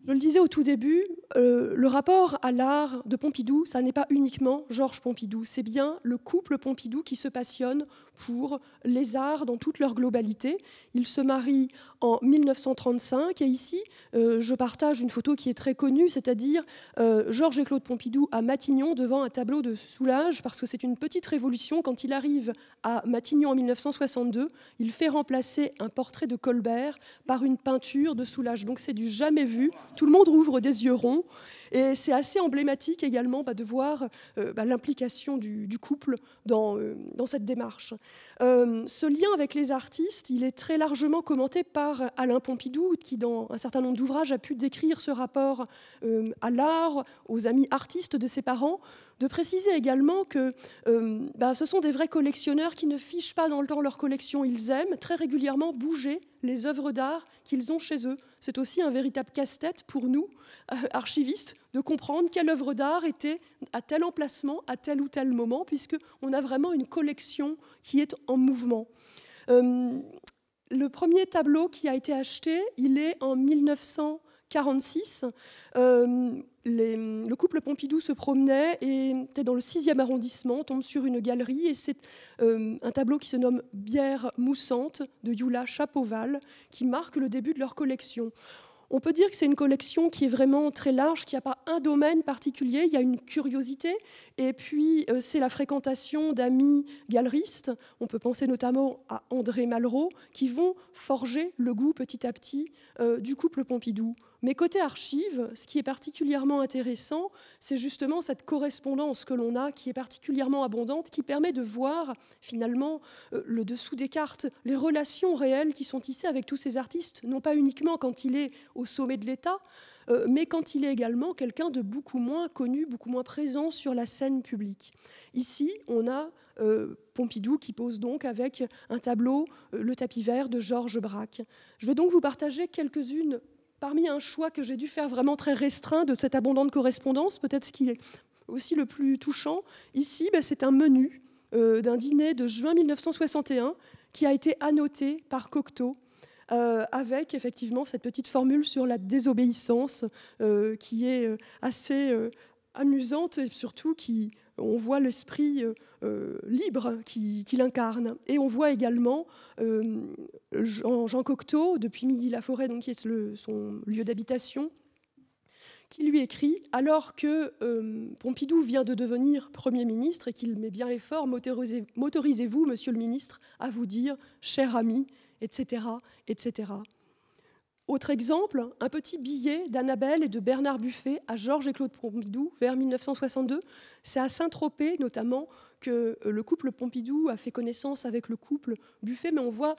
Je le disais au tout début, le rapport à l'art de Pompidou, ça n'est pas uniquement Georges Pompidou, c'est bien le couple Pompidou qui se passionne pour les arts dans toute leur globalité. Ils se marient en 1935 et ici, je partage une photo qui est très connue, c'est-à-dire Georges et Claude Pompidou à Matignon devant un tableau de Soulages, parce que c'est une petite révolution. Quand il arrive à Matignon en 1962, il fait remplacer un portrait de Colbert par une peinture de Soulages. Donc c'est du jamais vu. Tout le monde ouvre des yeux ronds et c'est assez emblématique également de voir l'implication du couple dans cette démarche. Ce lien avec les artistes, il est très largement commenté par Alain Pompidou, qui dans un certain nombre d'ouvrages a pu décrire ce rapport à l'art, aux amis artistes de ses parents, de préciser également que ce sont des vrais collectionneurs qui ne fichent pas dans le temps leur collection. Ils aiment très régulièrement bouger les œuvres d'art qu'ils ont chez eux. C'est aussi un véritable casse-tête pour nous, archivistes, de comprendre quelle œuvre d'art était à tel emplacement, à tel ou tel moment, puisqu'on a vraiment une collection qui est en mouvement. Le premier tableau qui a été acheté, il est en 1946. Le couple Pompidou se promenait et était dans le 6e arrondissement, on tombe sur une galerie et c'est un tableau qui se nomme Bière moussante de Gyula Chapoval qui marque le début de leur collection. On peut dire que c'est une collection qui est vraiment très large, qui n'a pas un domaine particulier, il y a une curiosité, et puis c'est la fréquentation d'amis galeristes, on peut penser notamment à André Malraux, qui vont forger le goût petit à petit du couple Pompidou. Mais côté archives, ce qui est particulièrement intéressant, c'est justement cette correspondance que l'on a, qui est particulièrement abondante, qui permet de voir finalement le dessous des cartes, les relations réelles qui sont tissées avec tous ces artistes, non pas uniquement quand il est au sommet de l'État, mais quand il est également quelqu'un de beaucoup moins connu, beaucoup moins présent sur la scène publique. Ici, on a Pompidou qui pose donc avec un tableau, Le tapis vert de Georges Braque. Je vais donc vous partager quelques-unes parmi un choix que j'ai dû faire vraiment très restreint de cette abondante correspondance, peut-être ce qui est aussi le plus touchant. Ici, c'est un menu d'un dîner de juin 1961 qui a été annoté par Cocteau avec effectivement cette petite formule sur la désobéissance qui est assez amusante et surtout on voit l'esprit libre qui l'incarne. Et on voit également Jean Cocteau, depuis Milly-la-Forêt, donc qui est son lieu d'habitation, qui lui écrit « Alors que Pompidou vient de devenir Premier ministre et qu'il met bien l'effort, m'autorisez-vous, Monsieur le ministre, à vous dire « cher ami », etc., etc. » Autre exemple, un petit billet d'Annabelle et de Bernard Buffet à Georges et Claude Pompidou vers 1962. C'est à Saint-Tropez notamment que le couple Pompidou a fait connaissance avec le couple Buffet, mais on voit,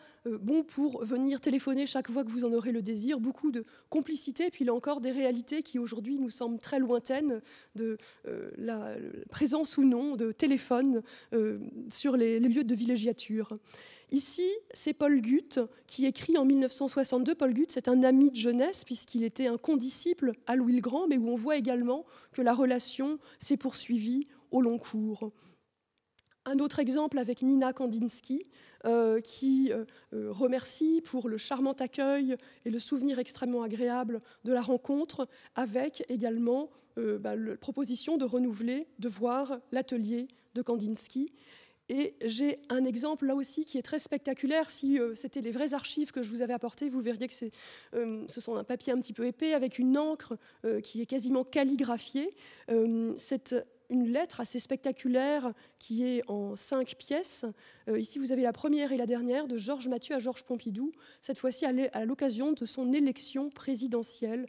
pour venir téléphoner chaque fois que vous en aurez le désir, beaucoup de complicité, et puis là encore des réalités qui aujourd'hui nous semblent très lointaines, de la présence ou non de téléphones sur les lieux de villégiature. Ici, c'est Paul Gut qui écrit en 1962. Paul Gut, c'est un ami de jeunesse puisqu'il était un condisciple à Louis le Grand, mais où on voit également que la relation s'est poursuivie au long cours. Un autre exemple avec Nina Kandinsky, qui remercie pour le charmant accueil et le souvenir extrêmement agréable de la rencontre, avec également la proposition de renouveler, de voir l'atelier de Kandinsky. Et j'ai un exemple là aussi qui est très spectaculaire. Si c'était les vraies archives que je vous avais apportées, vous verriez que ce sont un papier un petit peu épais avec une encre qui est quasiment calligraphiée. C'est une lettre assez spectaculaire qui est en 5 pièces. Ici, vous avez la première et la dernière de Georges Mathieu à Georges Pompidou, cette fois-ci à l'occasion de son élection présidentielle.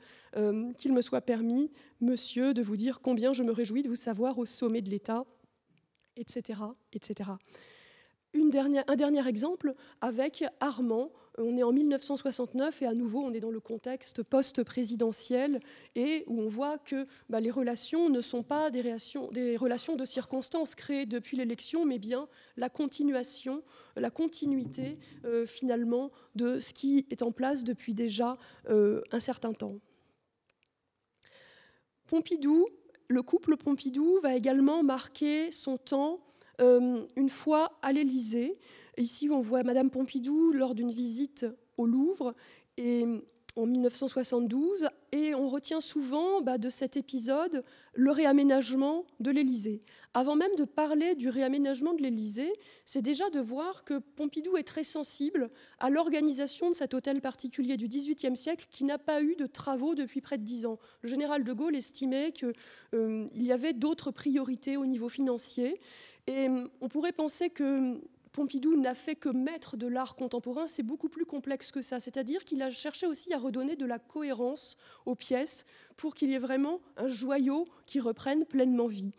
Qu'il me soit permis, monsieur, de vous dire combien je me réjouis de vous savoir au sommet de l'État, etc., etc. Un dernier exemple avec Armand. On est en 1969 et à nouveau on est dans le contexte post-présidentiel et où on voit que les relations ne sont pas des relations de circonstances créées depuis l'élection, mais bien la continuité finalement de ce qui est en place depuis déjà un certain temps. Pompidou, le couple Pompidou va également marquer son temps une fois à l'Élysée. Ici, on voit Madame Pompidou lors d'une visite au Louvre et en 1972, et on retient souvent de cet épisode le réaménagement de l'Élysée. Avant même de parler du réaménagement de l'Élysée, c'est déjà de voir que Pompidou est très sensible à l'organisation de cet hôtel particulier du XVIIIe siècle qui n'a pas eu de travaux depuis près de 10 ans. Le général de Gaulle estimait qu'il y avait d'autres priorités au niveau financier, et on pourrait penser que Pompidou n'a fait que mettre de l'art contemporain, c'est beaucoup plus complexe que ça. C'est-à-dire qu'il a cherché aussi à redonner de la cohérence aux pièces pour qu'il y ait vraiment un joyau qui reprenne pleinement vie.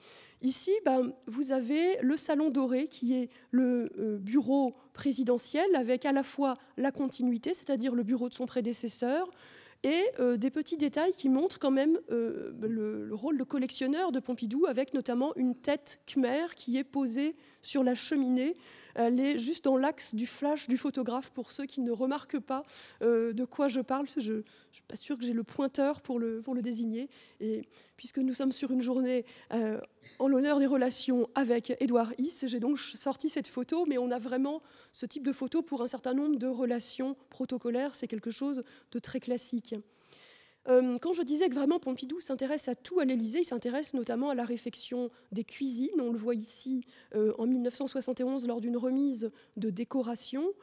Ici, vous avez le Salon Doré, qui est le bureau présidentiel, avec à la fois la continuité, c'est-à-dire le bureau de son prédécesseur, et des petits détails qui montrent quand même le rôle de collectionneur de Pompidou, avec notamment une tête khmer qui est posée sur la cheminée. Elle est juste dans l'axe du flash du photographe, pour ceux qui ne remarquent pas de quoi je parle. Je ne suis pas sûre que j'ai le pointeur pour le désigner. Et puisque nous sommes sur une journée en l'honneur des relations avec Édouard His, j'ai donc sorti cette photo, mais on a vraiment ce type de photo pour un certain nombre de relations protocolaires. C'est quelque chose de très classique. Quand je disais que vraiment Pompidou s'intéresse à tout à l'Élysée, il s'intéresse notamment à la réfection des cuisines. On le voit ici en 1971 lors d'une remise de décoration.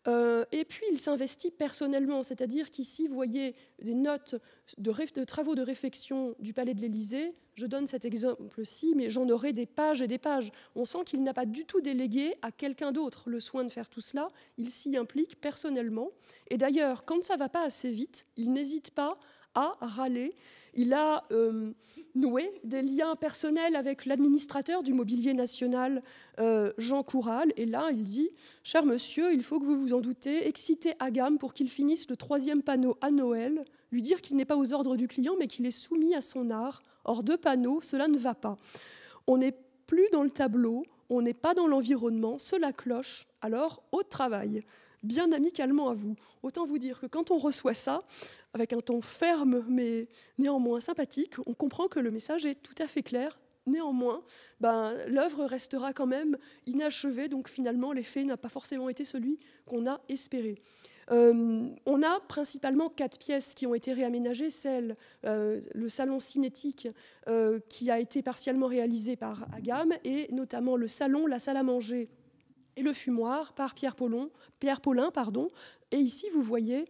Et puis il s'investit personnellement, c'est-à-dire qu'ici vous voyez des notes de travaux de réfection du Palais de l'Élysée. Je donne cet exemple-ci, mais j'en aurai des pages et des pages. On sent qu'il n'a pas du tout délégué à quelqu'un d'autre le soin de faire tout cela. Il s'y implique personnellement. Et d'ailleurs, quand ça ne va pas assez vite, il n'hésite pas à râler. Il a noué des liens personnels avec l'administrateur du mobilier national, Jean Coural. Et là, il dit « Cher monsieur, il faut que vous vous en doutez, excitez Agam pour qu'il finisse le 3e panneau à Noël, lui dire qu'il n'est pas aux ordres du client, mais qu'il est soumis à son art. Or, 2 panneaux, cela ne va pas. On n'est plus dans le tableau, on n'est pas dans l'environnement, cela cloche, alors au travail. » Bien amicalement à vous. Autant vous dire que quand on reçoit ça, avec un ton ferme mais néanmoins sympathique, on comprend que le message est tout à fait clair. Néanmoins, l'œuvre restera quand même inachevée, donc finalement l'effet n'a pas forcément été celui qu'on a espéré. On a principalement 4 pièces qui ont été réaménagées. Le salon cinétique qui a été partiellement réalisé par Agam, et notamment le salon, la salle à manger et le fumoir par Pierre Paulin. Et ici, vous voyez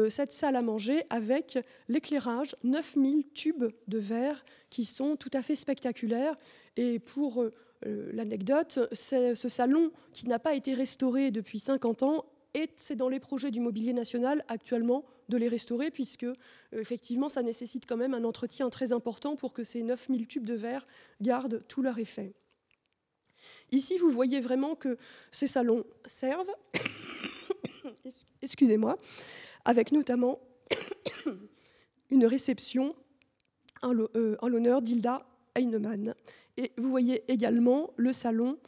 cette salle à manger avec l'éclairage, 9000 tubes de verre qui sont tout à fait spectaculaires. Et pour l'anecdote, ce salon qui n'a pas été restauré depuis 50 ans, c'est dans les projets du Mobilier National actuellement de les restaurer, puisque effectivement, ça nécessite quand même un entretien très important pour que ces 9000 tubes de verre gardent tout leur effet. Ici, vous voyez vraiment que ces salons servent, excusez-moi, avec notamment une réception en l'honneur d'Hilda Heinemann. Et vous voyez également le salon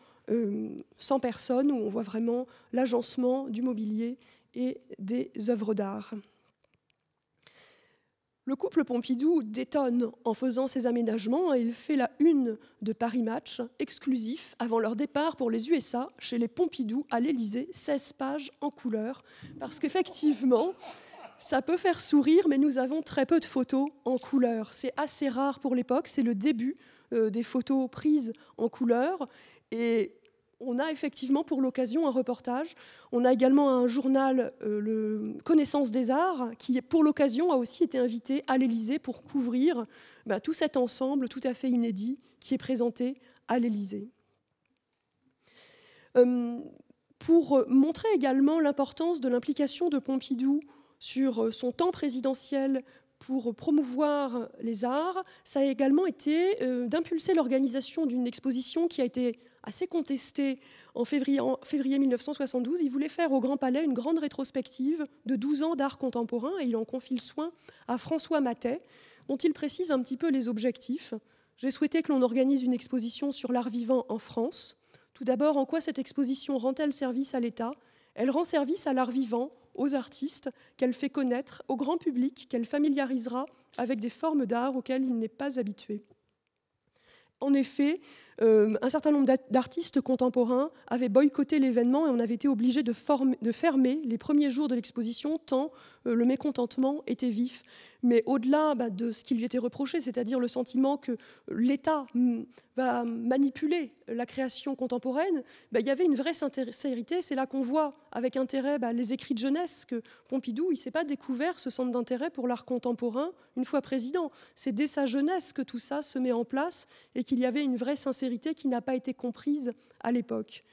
100 personnes, où on voit vraiment l'agencement du mobilier et des œuvres d'art. Le couple Pompidou détonne en faisant ces aménagements et il fait la une de Paris Match, exclusif, avant leur départ pour les USA, chez les Pompidou à l'Élysée, 16 pages en couleur. Parce qu'effectivement, ça peut faire sourire, mais nous avons très peu de photos en couleur. C'est assez rare pour l'époque, c'est le début des photos prises en couleur. Et on a effectivement pour l'occasion un reportage. On a également un journal, le Connaissance des Arts, qui pour l'occasion a aussi été invité à l'Élysée pour couvrir tout cet ensemble tout à fait inédit qui est présenté à l'Élysée. Pour montrer également l'importance de l'implication de Pompidou sur son temps présidentiel pour promouvoir les arts, ça a également été d'impulser l'organisation d'une exposition qui a été assez contestée en février 1972. Il voulait faire au Grand Palais une grande rétrospective de 12 ans d'art contemporain et il en confie le soin à François Matet, dont il précise un petit peu les objectifs. J'ai souhaité que l'on organise une exposition sur l'art vivant en France. Tout d'abord, en quoi cette exposition rend-elle service à l'État ? Elle rend service à l'art vivant, aux artistes, qu'elle fait connaître au grand public, qu'elle familiarisera avec des formes d'art auxquelles il n'est pas habitué. En effet, un certain nombre d'artistes contemporains avaient boycotté l'événement et on avait été obligé de fermer les premiers jours de l'exposition tant le mécontentement était vif. Mais au-delà de ce qui lui était reproché, c'est-à-dire le sentiment que l'État va manipuler la création contemporaine, il y avait une vraie sincérité. C'est là qu'on voit avec intérêt les écrits de jeunesse que Pompidou, il ne s'est pas découvert ce centre d'intérêt pour l'art contemporain une fois président. C'est dès sa jeunesse que tout ça se met en place et qu'il y avait une vraie sincérité qui n'a pas été comprise à l'époque.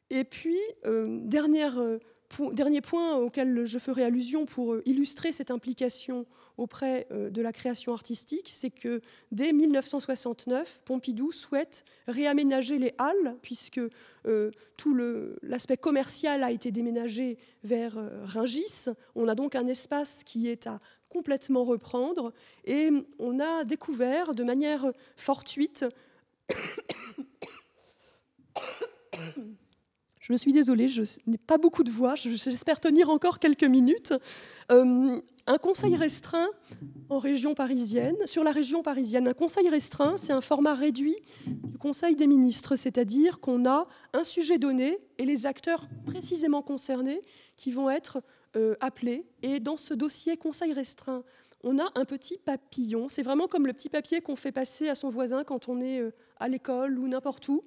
Et puis, dernier point auquel je ferai allusion pour illustrer cette implication auprès de la création artistique, c'est que dès 1969, Pompidou souhaite réaménager les halles, puisque tout l'aspect commercial a été déménagé vers Rungis. On a donc un espace qui est à complètement reprendre, et on a découvert de manière fortuite je me suis désolée, je n'ai pas beaucoup de voix, j'espère tenir encore quelques minutes. Un conseil restreint en région parisienne, sur la région parisienne. Un conseil restreint, c'est un format réduit du Conseil des ministres, c'est-à-dire qu'on a un sujet donné et les acteurs précisément concernés qui vont être appelés. Et dans ce dossier conseil restreint, on a un petit papillon. C'est vraiment comme le petit papier qu'on fait passer à son voisin quand on est à l'école ou n'importe où.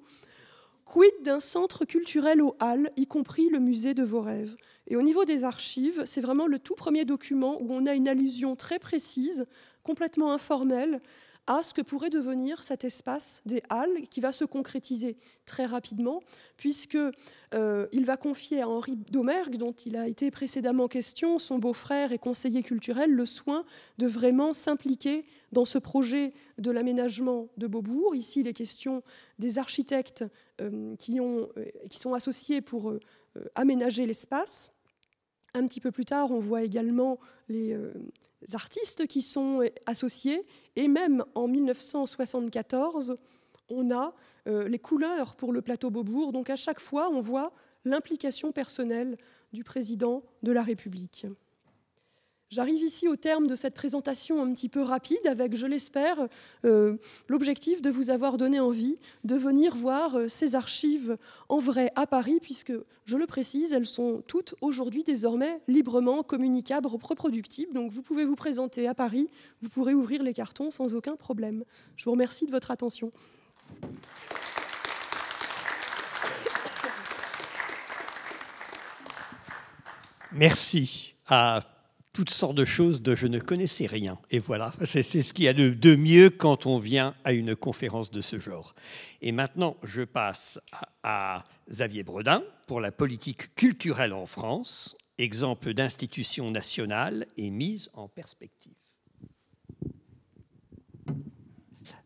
Quid d'un centre culturel aux Halles, y compris le musée de vos rêves. Et au niveau des archives, c'est vraiment le tout premier document où on a une allusion très précise, complètement informelle, à ce que pourrait devenir cet espace des Halles, qui va se concrétiser très rapidement, puisqu'il va confier à Henri Domergue, dont il a été précédemment question, son beau-frère et conseiller culturel, le soin de vraiment s'impliquer dans ce projet de l'aménagement de Beaubourg. Ici, il est question des architectes qui sont associés pour aménager l'espace. Un petit peu plus tard, on voit également les artistes qui sont associés. Et même en 1974, on a les couleurs pour le plateau Beaubourg. Donc à chaque fois, on voit l'implication personnelle du président de la République. J'arrive ici au terme de cette présentation un petit peu rapide avec, je l'espère, l'objectif de vous avoir donné envie de venir voir ces archives en vrai à Paris, puisque, je le précise, elles sont toutes aujourd'hui désormais librement communicables, reproductibles. Donc vous pouvez vous présenter à Paris, vous pourrez ouvrir les cartons sans aucun problème. Je vous remercie de votre attention. Merci à toutes sortes de choses dont je ne connaissais rien. Et voilà, c'est ce qu'il y a de mieux quand on vient à une conférence de ce genre. Et maintenant, je passe à Xavier Bredin pour la politique culturelle en France, exemple d'institution nationale et mise en perspective.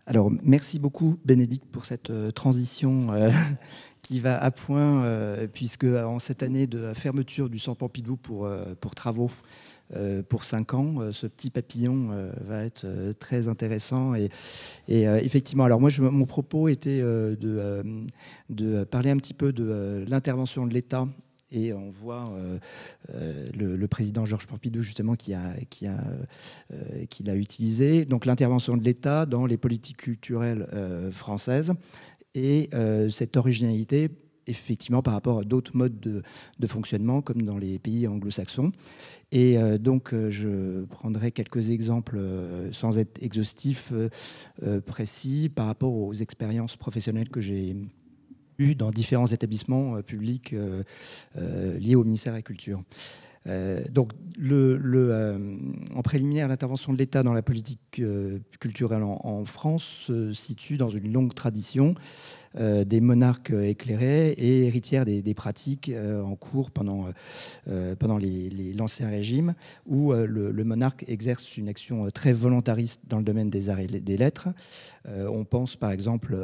Alors, merci beaucoup, Bénédicte, pour cette transition qui va à point, puisque en cette année de fermeture du Centre Pompidou pour travaux pour 5 ans, ce petit papillon va être très intéressant. Et effectivement, alors moi, mon propos était de parler un petit peu de l'intervention de l'État Et on voit le président Georges Pompidou, justement, qui l'a utilisé. Donc l'intervention de l'État dans les politiques culturelles françaises et cette originalité, effectivement, par rapport à d'autres modes de fonctionnement, comme dans les pays anglo-saxons. Et donc, je prendrai quelques exemples, sans être exhaustif, précis, par rapport aux expériences professionnelles que j'ai eues dans différents établissements publics liés au ministère de la Culture. Donc, en préliminaire, l'intervention de l'État dans la politique culturelle en France se situe dans une longue tradition des monarques éclairés et héritière des pratiques en cours pendant l'Ancien Régime, où le monarque exerce une action très volontariste dans le domaine des arts et des lettres. On pense par exemple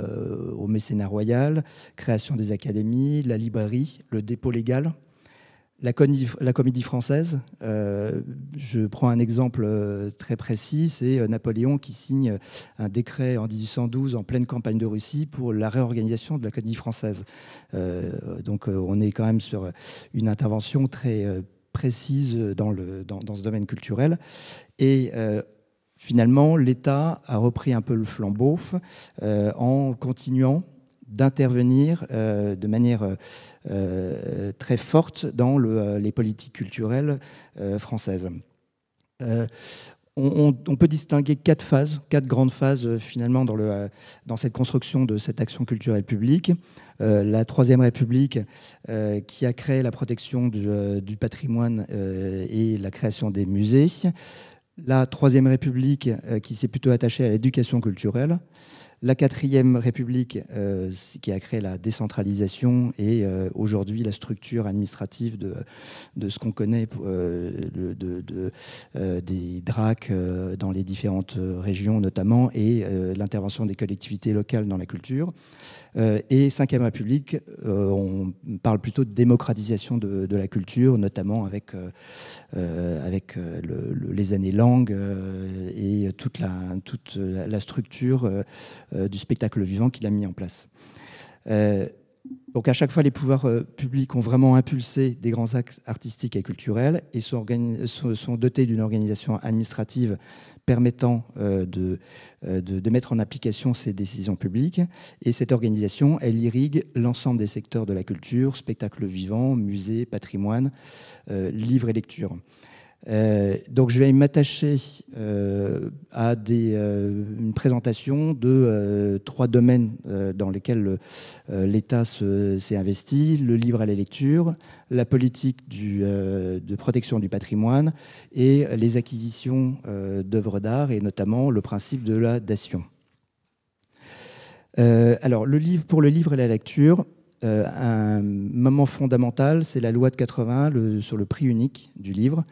au mécénat royal, création des académies, la librairie, le dépôt légal. La Comédie Française, je prends un exemple très précis, c'est Napoléon qui signe un décret en 1812 en pleine campagne de Russie pour la réorganisation de la Comédie Française. Donc on est quand même sur une intervention très précise dans ce domaine culturel. Et finalement, l'État a repris un peu le flambeau en continuant d'intervenir de manière très forte dans les politiques culturelles françaises. On peut distinguer quatre grandes phases finalement dans cette construction de cette action culturelle publique. La Troisième République qui a créé la protection du patrimoine et la création des musées. La Troisième République qui s'est plutôt attachée à l'éducation culturelle. La Quatrième République qui a créé la décentralisation et aujourd'hui la structure administrative de ce qu'on connaît des DRAC dans les différentes régions notamment, et l'intervention des collectivités locales dans la culture. Et Cinquième République, on parle plutôt de démocratisation de la culture, notamment avec les années langues et toute la structure du spectacle vivant qu'il a mis en place. Donc à chaque fois, les pouvoirs publics ont vraiment impulsé des grands actes artistiques et culturels et sont dotés d'une organisation administrative permettant de mettre en application ces décisions publiques. Et cette organisation, elle irrigue l'ensemble des secteurs de la culture, spectacle vivant, musée, patrimoine, livres et lecture. Donc je vais m'attacher à une présentation de 3 domaines dans lesquels l'État s'est investi: le livre à la lecture, la politique de protection du patrimoine et les acquisitions d'œuvres d'art, et notamment le principe de la dation. Alors pour le livre et la lecture, un moment fondamental, c'est la loi de 80 sur le prix unique du livre,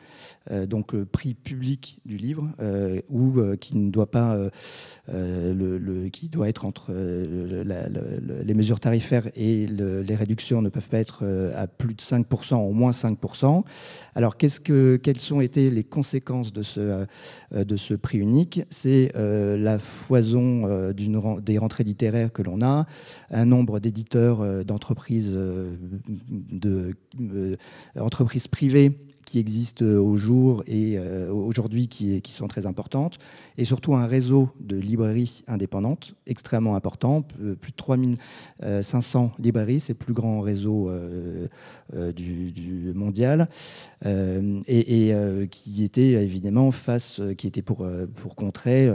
donc le prix public du livre, qui ne doit pas, qui doit être entre les mesures tarifaires et les réductions ne peuvent pas être à plus de 5%, au moins 5%. Alors quelles ont été les conséquences de ce prix unique? C'est la foison des rentrées littéraires que l'on a, un nombre d'éditeurs, d'entreprises privées qui existent au jour et aujourd'hui qui sont très importantes, et surtout un réseau de librairies indépendantes extrêmement important, plus de 3500 librairies, c'est le plus grand réseau du mondial, et qui était évidemment qui était pour contrer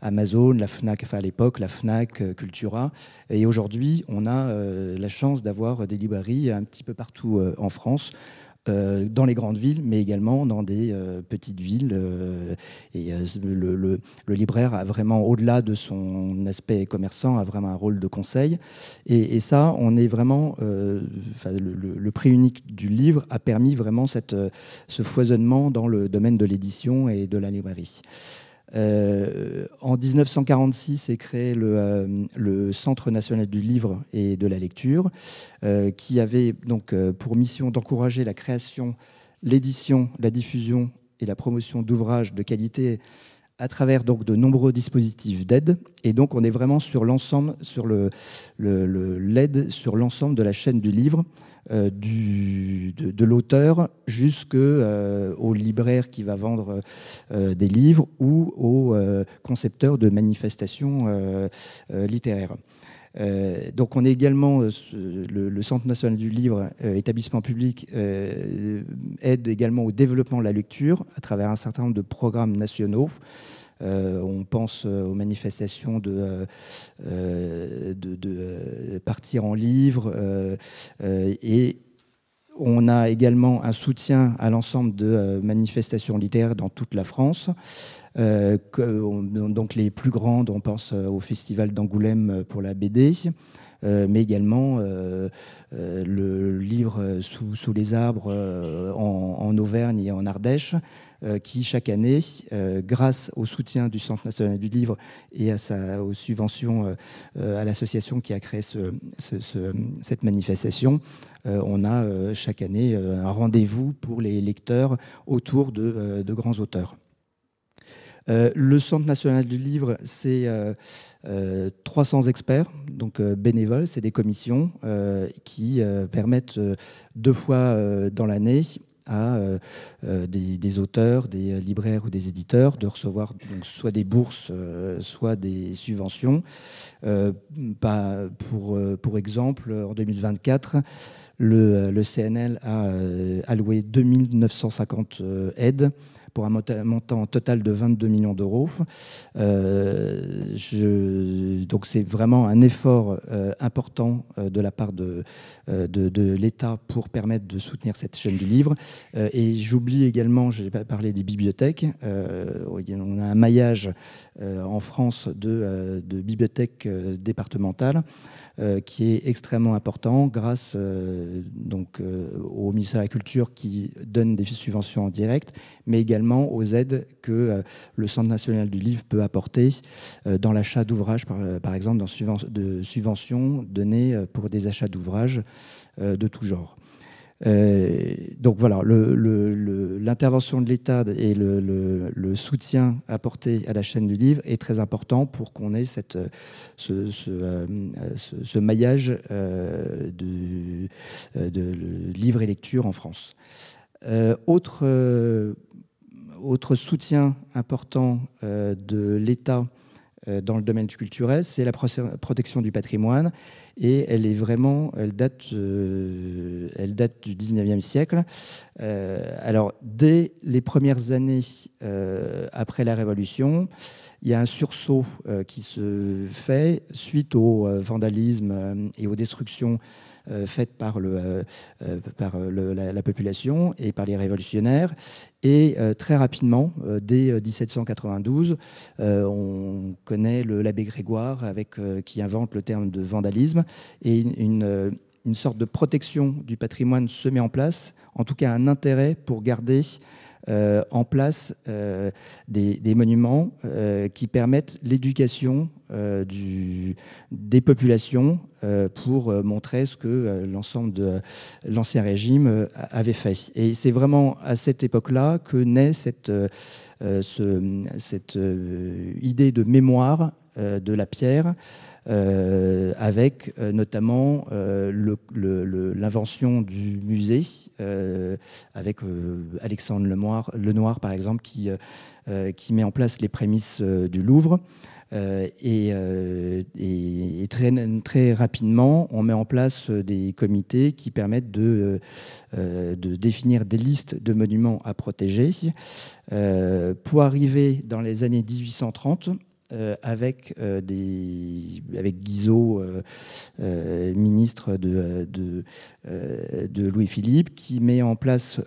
Amazon, la Fnac, enfin à l'époque la Fnac, Cultura, et aujourd'hui on a la chance d'avoir des librairies un petit peu partout en France, dans les grandes villes, mais également dans des petites villes. Et le libraire a vraiment, au-delà de son aspect commerçant, a vraiment un rôle de conseil. Et ça, on est vraiment... le prix unique du livre a permis vraiment ce foisonnement dans le domaine de l'édition et de la librairie. En 1946 est créé le Centre national du livre et de la lecture, qui avait donc pour mission d'encourager la création, l'édition, la diffusion et la promotion d'ouvrages de qualité à travers donc de nombreux dispositifs d'aide. Et donc on est vraiment sur l'ensemble, sur l'aide sur l'ensemble de la chaîne du livre, de l'auteur jusqu'au libraire qui va vendre des livres ou au concepteur de manifestations littéraires. Donc on est également, le Centre national du livre, établissement public, aide également au développement de la lecture à travers un certain nombre de programmes nationaux. On pense aux manifestations de partir en livre et on a également un soutien à l'ensemble de manifestations littéraires dans toute la France. Donc les plus grandes, on pense au Festival d'Angoulême pour la BD, mais également le livre sous les arbres en Auvergne et en Ardèche, qui chaque année, grâce au soutien du Centre national du livre et aux subventions à l'association qui a créé cette manifestation, on a chaque année un rendez-vous pour les lecteurs autour de grands auteurs. Le Centre national du livre, c'est 300 experts, donc bénévoles, c'est des commissions qui permettent 2 fois dans l'année à des auteurs, des libraires ou des éditeurs de recevoir donc, soit des bourses, soit des subventions. Pour exemple, en 2024, le CNL a alloué 2950 aides pour un montant total de 22 millions d'euros. Donc c'est vraiment un effort important de la part de l'État pour permettre de soutenir cette chaîne du livre. Et j'oublie également, je n'ai pas parlé des bibliothèques. On a un maillage en France de bibliothèques départementales qui est extrêmement important grâce donc, au ministère de la Culture qui donne des subventions en direct, mais également aux aides que le Centre national du livre peut apporter dans l'achat d'ouvrages, par exemple, de subventions données pour des achats d'ouvrages de tout genre. Donc voilà, l'intervention de l'État et le soutien apporté à la chaîne du livre est très important pour qu'on ait ce maillage de livres et lecture en France. Autre soutien important de l'État dans le domaine du culturel, c'est la protection du patrimoine. Et elle date du 19e siècle. Alors, dès les premières années après la Révolution, il y a un sursaut qui se fait suite au vandalisme et aux destructions faites par la population et par les révolutionnaires. Et très rapidement, dès 1792, on connaît l'abbé Grégoire qui invente le terme de vandalisme, et une sorte de protection du patrimoine se met en place, en tout cas un intérêt pour garder en place des monuments qui permettent l'éducation des populations pour montrer ce que l'ensemble de l'Ancien Régime avait fait. Et c'est vraiment à cette époque-là que naît cette idée de mémoire de la pierre, avec notamment l'invention du musée, avec Alexandre Lenoir, par exemple, qui met en place les prémices du Louvre. Et très rapidement, on met en place des comités qui permettent de définir des listes de monuments à protéger, pour arriver dans les années 1830, avec Guizot, ministre de Louis-Philippe, qui met en place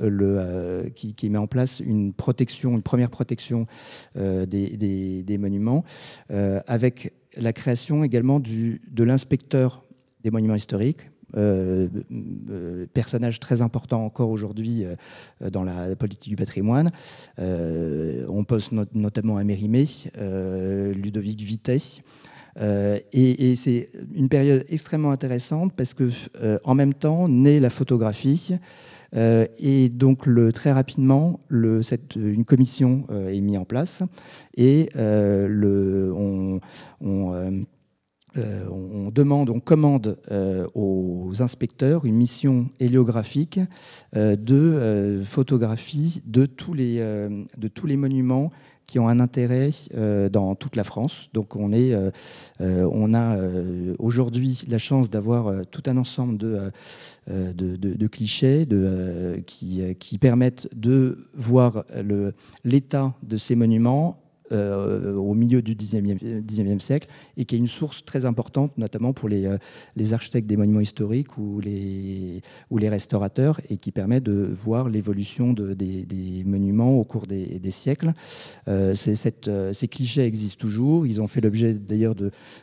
une première protection des monuments, avec la création également de l'inspecteur des monuments historiques. Personnage très important encore aujourd'hui dans la politique du patrimoine. On pense notamment à Mérimée, Ludovic Vitet. Et c'est une période extrêmement intéressante parce que en même temps naît la photographie, Et donc, très rapidement, une commission est mise en place et on commande aux inspecteurs une mission héliographique de photographie de tous les monuments qui ont un intérêt dans toute la France. Donc on a aujourd'hui la chance d'avoir tout un ensemble de clichés qui permettent de voir l'état de ces monuments au milieu du XIXe siècle, et qui est une source très importante, notamment pour les architectes des monuments historiques ou les restaurateurs, et qui permet de voir l'évolution des monuments au cours des siècles. Ces clichés existent toujours. Ils ont fait l'objet d'ailleurs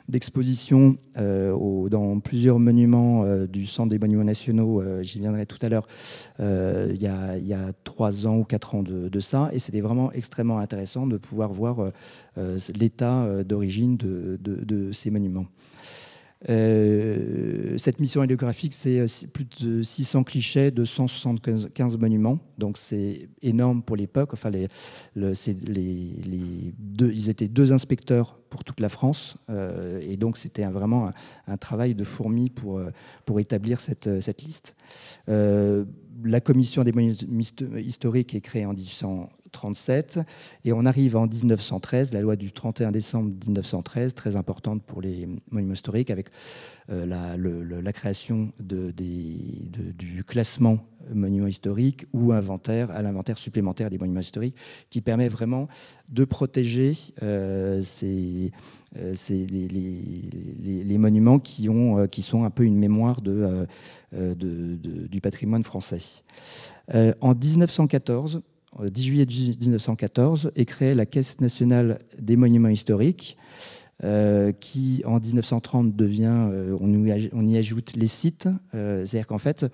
d'expositions dans plusieurs monuments du Centre des monuments nationaux, j'y viendrai tout à l'heure, il y a 3 ans ou 4 ans de ça, et c'était vraiment extrêmement intéressant de pouvoir voir l'état d'origine de ces monuments. Cette mission héliographique, c'est plus de 600 clichés de 175 monuments, donc c'est énorme pour l'époque. Enfin, ils étaient 2 inspecteurs pour toute la France, et donc c'était vraiment un travail de fourmi pour établir cette liste. La commission des monuments historiques est créée en 1837, et on arrive en 1913, la loi du 31 décembre 1913, très importante pour les monuments historiques, avec la création du classement monuments historiques ou à l'inventaire supplémentaire des monuments historiques, qui permet vraiment de protéger les monuments qui sont un peu une mémoire du patrimoine français. En 1914, 10 juillet 1914, est créée la Caisse nationale des monuments historiques, qui en 1930 devient, on y ajoute les sites, c'est-à-dire qu'en fait,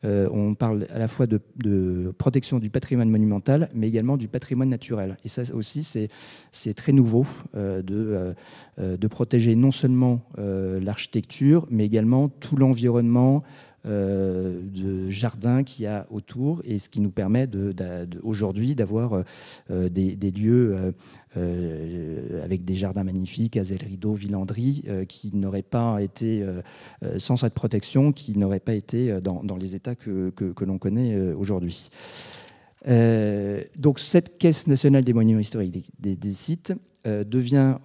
on parle à la fois de protection du patrimoine monumental, mais également du patrimoine naturel. Et ça aussi, c'est très nouveau de protéger non seulement l'architecture, mais également tout l'environnement de jardins qu'il y a autour, et ce qui nous permet aujourd'hui d'avoir des lieux avec des jardins magnifiques, Azelle Rideau, Villandry, qui n'auraient pas été, sans cette protection, qui n'auraient pas été dans les états que l'on connaît aujourd'hui. Donc cette Caisse nationale des monuments historiques des sites devient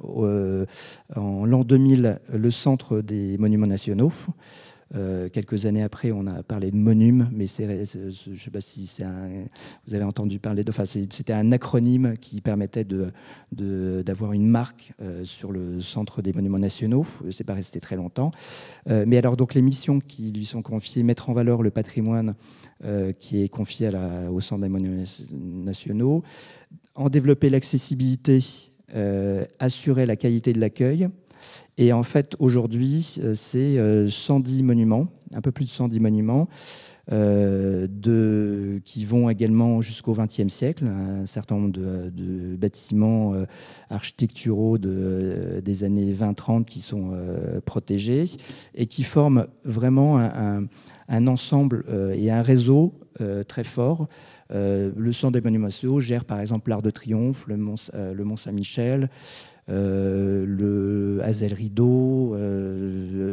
en l'an 2000 le centre des monuments nationaux. Quelques années après, on a parlé de MONUM, mais je ne sais pas si vous avez entendu parler de. Enfin, c'était un acronyme qui permettait d'avoir une marque sur le centre des monuments nationaux. C'est pas resté très longtemps. Mais alors, donc, les missions qui lui sont confiées, mettre en valeur le patrimoine qui est confié au centre des monuments nationaux, en développer l'accessibilité, assurer la qualité de l'accueil. Et en fait, aujourd'hui, c'est 110 monuments, un peu plus de 110 monuments, qui vont également jusqu'au XXe siècle, un certain nombre de bâtiments architecturaux des années 20-30 qui sont protégés, et qui forment vraiment un ensemble et un réseau très fort. Le Centre des monuments nationaux gère par exemple l'Arc de Triomphe, le Mont Saint-Michel, le Azelle Rideau,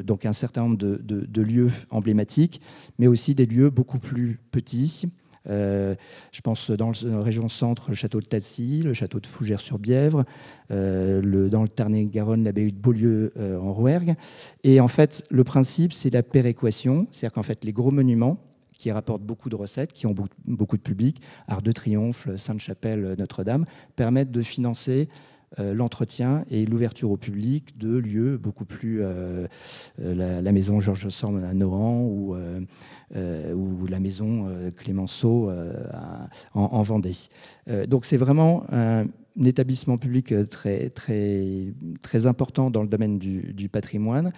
donc un certain nombre de lieux emblématiques, mais aussi des lieux beaucoup plus petits. Je pense dans la région centre, le château de Tassy, le château de Fougères-sur-Bièvre, dans le Tarn-et-Garonne, l'abbaye de Beaulieu en Rouergue. Et en fait, le principe, c'est la péréquation, c'est-à-dire qu'en fait, les gros monuments qui rapportent beaucoup de recettes, qui ont beaucoup de public, Arc de Triomphe, Sainte-Chapelle, Notre-Dame, permettent de financer l'entretien et l'ouverture au public de lieux beaucoup plus... la maison Georges Sand à Nohant ou la maison Clémenceau en Vendée. Donc c'est vraiment un établissement public très, très, très important dans le domaine du patrimoine,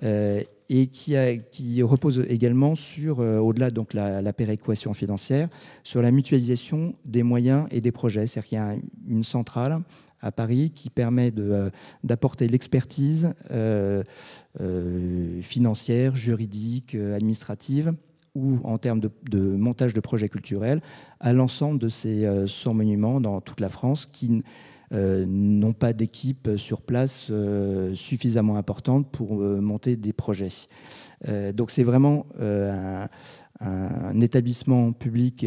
et qui repose également sur, au-delà donc la péréquation financière, sur la mutualisation des moyens et des projets. C'est-à-dire qu'il y a une centrale à Paris qui permet d'apporter l'expertise financière, juridique, administrative, ou en termes de montage de projets culturels à l'ensemble de ces 100 monuments dans toute la France qui n'ont pas d'équipe sur place suffisamment importante pour monter des projets. Donc c'est vraiment un établissement public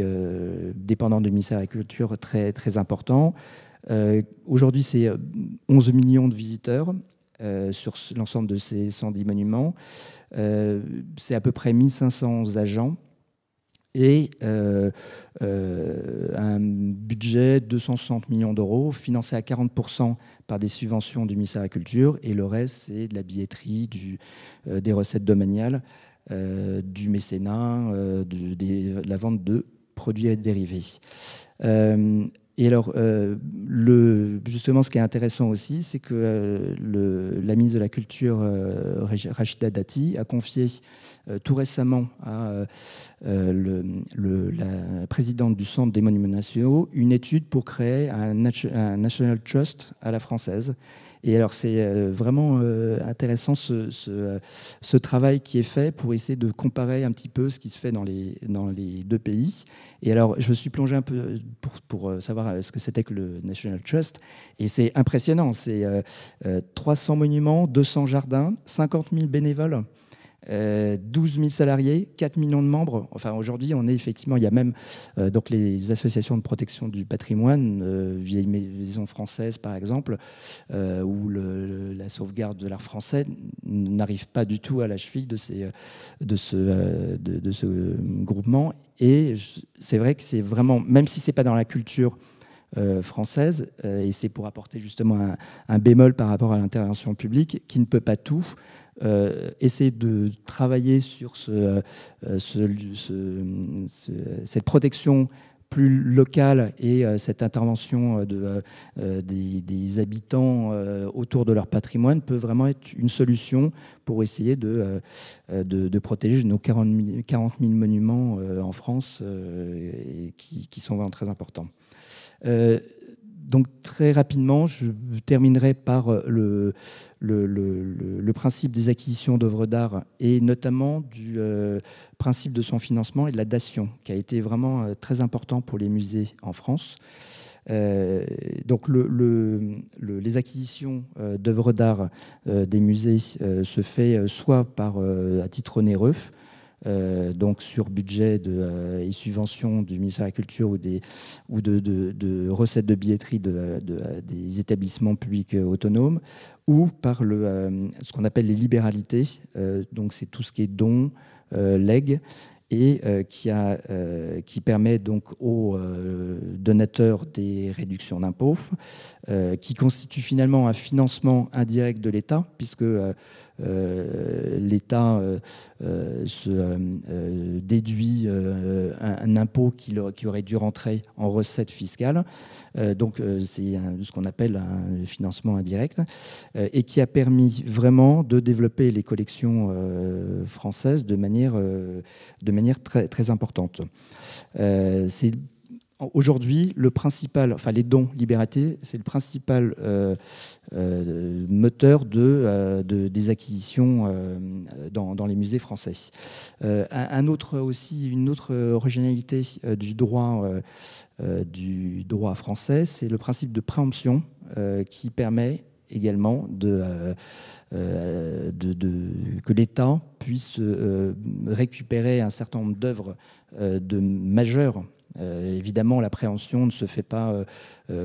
dépendant du ministère de la Culture très, très important. Aujourd'hui, c'est 11 millions de visiteurs sur l'ensemble de ces 110 monuments. C'est à peu près 1500 agents et un budget de 260 millions d'euros, financé à 40% par des subventions du ministère de la Culture, et le reste, c'est de la billetterie, des recettes domaniales, du mécénat, de la vente de produits dérivés. Et alors, justement, ce qui est intéressant aussi, c'est que la ministre de la Culture, Rachida Dati, a confié tout récemment à la présidente du Centre des Monuments Nationaux une étude pour créer un National Trust à la française. Et alors, c'est vraiment intéressant ce travail qui est fait pour essayer de comparer un petit peu ce qui se fait dans les deux pays. Et alors, je me suis plongé un peu pour savoir ce que c'était que le National Trust. Et c'est impressionnant. C'est 300 monuments, 200 jardins, 50 000 bénévoles, 12 000 salariés, 4 millions de membres. Enfin, aujourd'hui, on est effectivement, il y a même donc les associations de protection du patrimoine, Vieille Maison Française par exemple, ou la sauvegarde de l'art français, n'arrivent pas du tout à la cheville de ce groupement. Et c'est vrai que c'est vraiment, même si c'est pas dans la culture française, et c'est pour apporter justement un bémol par rapport à l'intervention publique, qui ne peut pas tout. Essayer de travailler sur cette protection plus locale et cette intervention des habitants autour de leur patrimoine peut vraiment être une solution pour essayer de protéger nos 40 000 monuments en France qui sont vraiment très importants. Donc très rapidement, je terminerai par le principe des acquisitions d'œuvres d'art et notamment du principe de son financement et de la dation, qui a été vraiment très important pour les musées en France. Donc les acquisitions d'œuvres d'art des musées se fait soit à titre onéreux, donc sur budget et subventions du ministère de la Culture ou de recettes de billetterie des établissements publics autonomes, ou par ce qu'on appelle les libéralités, donc c'est tout ce qui est dons, legs, et qui permet donc aux donateurs des réductions d'impôts, qui constitue finalement un financement indirect de l'État, puisque l'État déduit un impôt qui aurait dû rentrer en recettes fiscales. Donc c'est ce qu'on appelle un financement indirect, et qui a permis vraiment de développer les collections françaises de manière très, très importante. C'est aujourd'hui, les dons libératés, c'est le principal moteur des acquisitions dans les musées français. Une autre originalité du droit français, c'est le principe de préemption qui permet également que l'État puisse récupérer un certain nombre d'œuvres majeures. Évidemment, la préemption ne se fait pas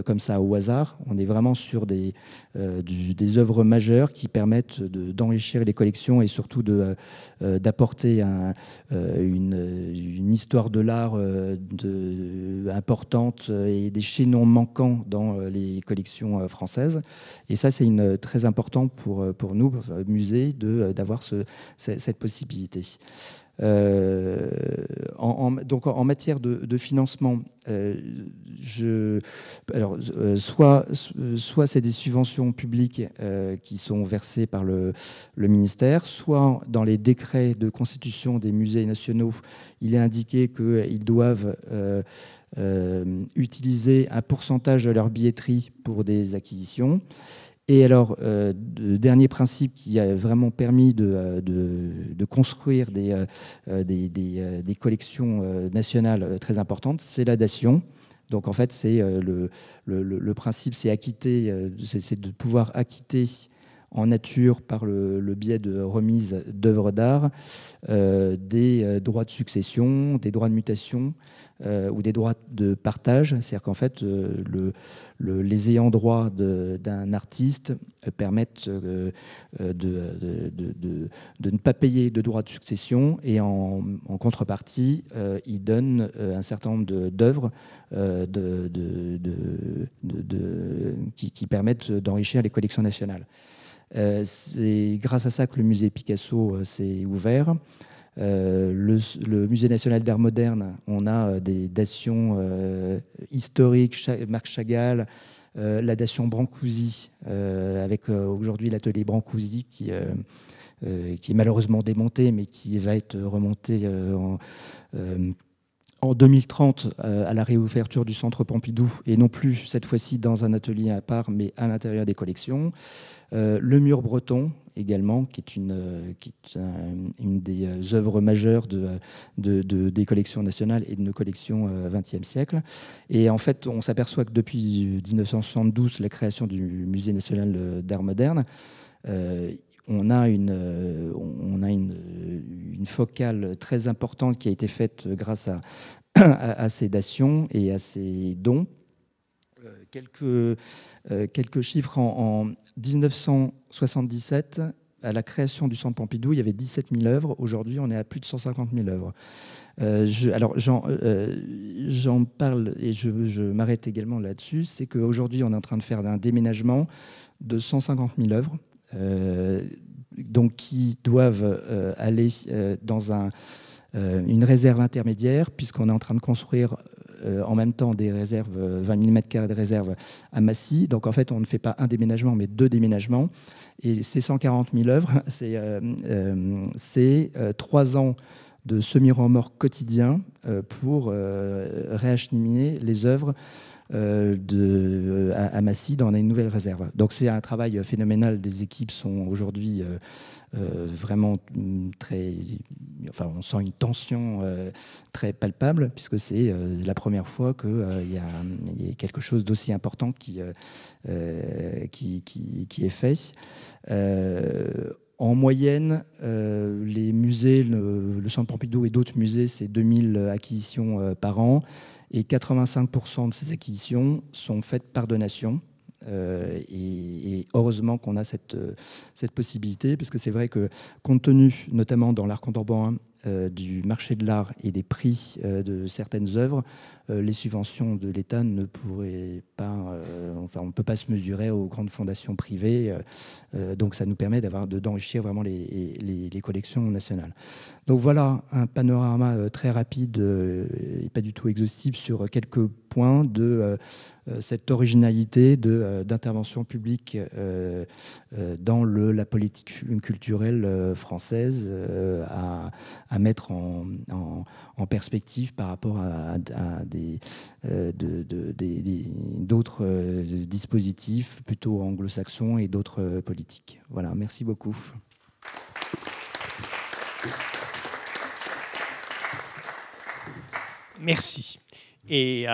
comme ça au hasard. On est vraiment sur des œuvres majeures qui permettent d'enrichir les collections et surtout d'apporter une histoire de l'art importante et des chaînons manquants dans les collections françaises. Et ça, c'est très important pour nous, musées, d'avoir cette possibilité. Donc en matière de financement, soit c'est des subventions publiques qui sont versées par le ministère, soit dans les décrets de constitution des musées nationaux, il est indiqué qu'ils doivent utiliser un pourcentage de leur billetterie pour des acquisitions. Et alors, le dernier principe qui a vraiment permis de construire des collections nationales très importantes, c'est la dation. Donc en fait, c'est le principe, c'est acquitter, c'est de pouvoir acquitter en nature par le biais de remise d'œuvres d'art des droits de succession, des droits de mutation ou des droits de partage. C'est-à-dire qu'en fait, les ayants droit d'un artiste permettent de ne pas payer de droits de succession et en contrepartie, ils donnent un certain nombre d'œuvres qui permettent d'enrichir les collections nationales. C'est grâce à ça que le musée Picasso s'est ouvert. Le Musée national d'art moderne, on a des dations historiques, Marc Chagall, la dation Brancusi, avec aujourd'hui l'atelier Brancusi qui est malheureusement démonté, mais qui va être remonté en 2030 à la réouverture du Centre Pompidou, et non plus cette fois-ci dans un atelier à part, mais à l'intérieur des collections. Le mur breton également, qui est une des œuvres majeures des collections nationales et de nos collections XXe siècle. Et en fait, on s'aperçoit que depuis 1972, la création du Musée national d'art moderne, on a une focale très importante qui a été faite grâce à ces dations et à ces dons. Quelques chiffres. En 1977, à la création du Centre Pompidou, il y avait 17 000 œuvres. Aujourd'hui, on est à plus de 150 000 œuvres. Alors, j'en parle et je m'arrête également là-dessus. C'est qu'aujourd'hui, on est en train de faire un déménagement de 150 000 œuvres. Donc, qui doivent aller dans une réserve intermédiaire, puisqu'on est en train de construire en même temps des réserves, 20 000 m² de réserve à Massy. Donc en fait, on ne fait pas un déménagement, mais 2 déménagements. Et ces 140 000 œuvres, c'est 3 ans de semi-remorque quotidien pour réacheminer les œuvres à Massy dans une nouvelle réserve. Donc c'est un travail phénoménal. Les équipes sont aujourd'hui vraiment très... Enfin, on sent une tension très palpable, puisque c'est la première fois qu'il y a quelque chose d'aussi important qui est fait. En moyenne, les musées, le Centre Pompidou et d'autres musées, c'est 2000 acquisitions par an, et 85% de ces acquisitions sont faites par donation. Et heureusement qu'on a cette possibilité, parce que c'est vrai que, compte tenu, notamment dans l'art contemporain, du marché de l'art et des prix de certaines œuvres, les subventions de l'État ne pourraient pas, enfin, on ne peut pas se mesurer aux grandes fondations privées. Donc ça nous permet d'enrichir vraiment les collections nationales. Donc voilà un panorama très rapide et pas du tout exhaustif sur quelques points de cette originalité d'intervention publique dans la politique culturelle française à mettre en perspective par rapport à d'autres dispositifs plutôt anglo-saxons et d'autres politiques. Voilà, merci beaucoup. Merci. Et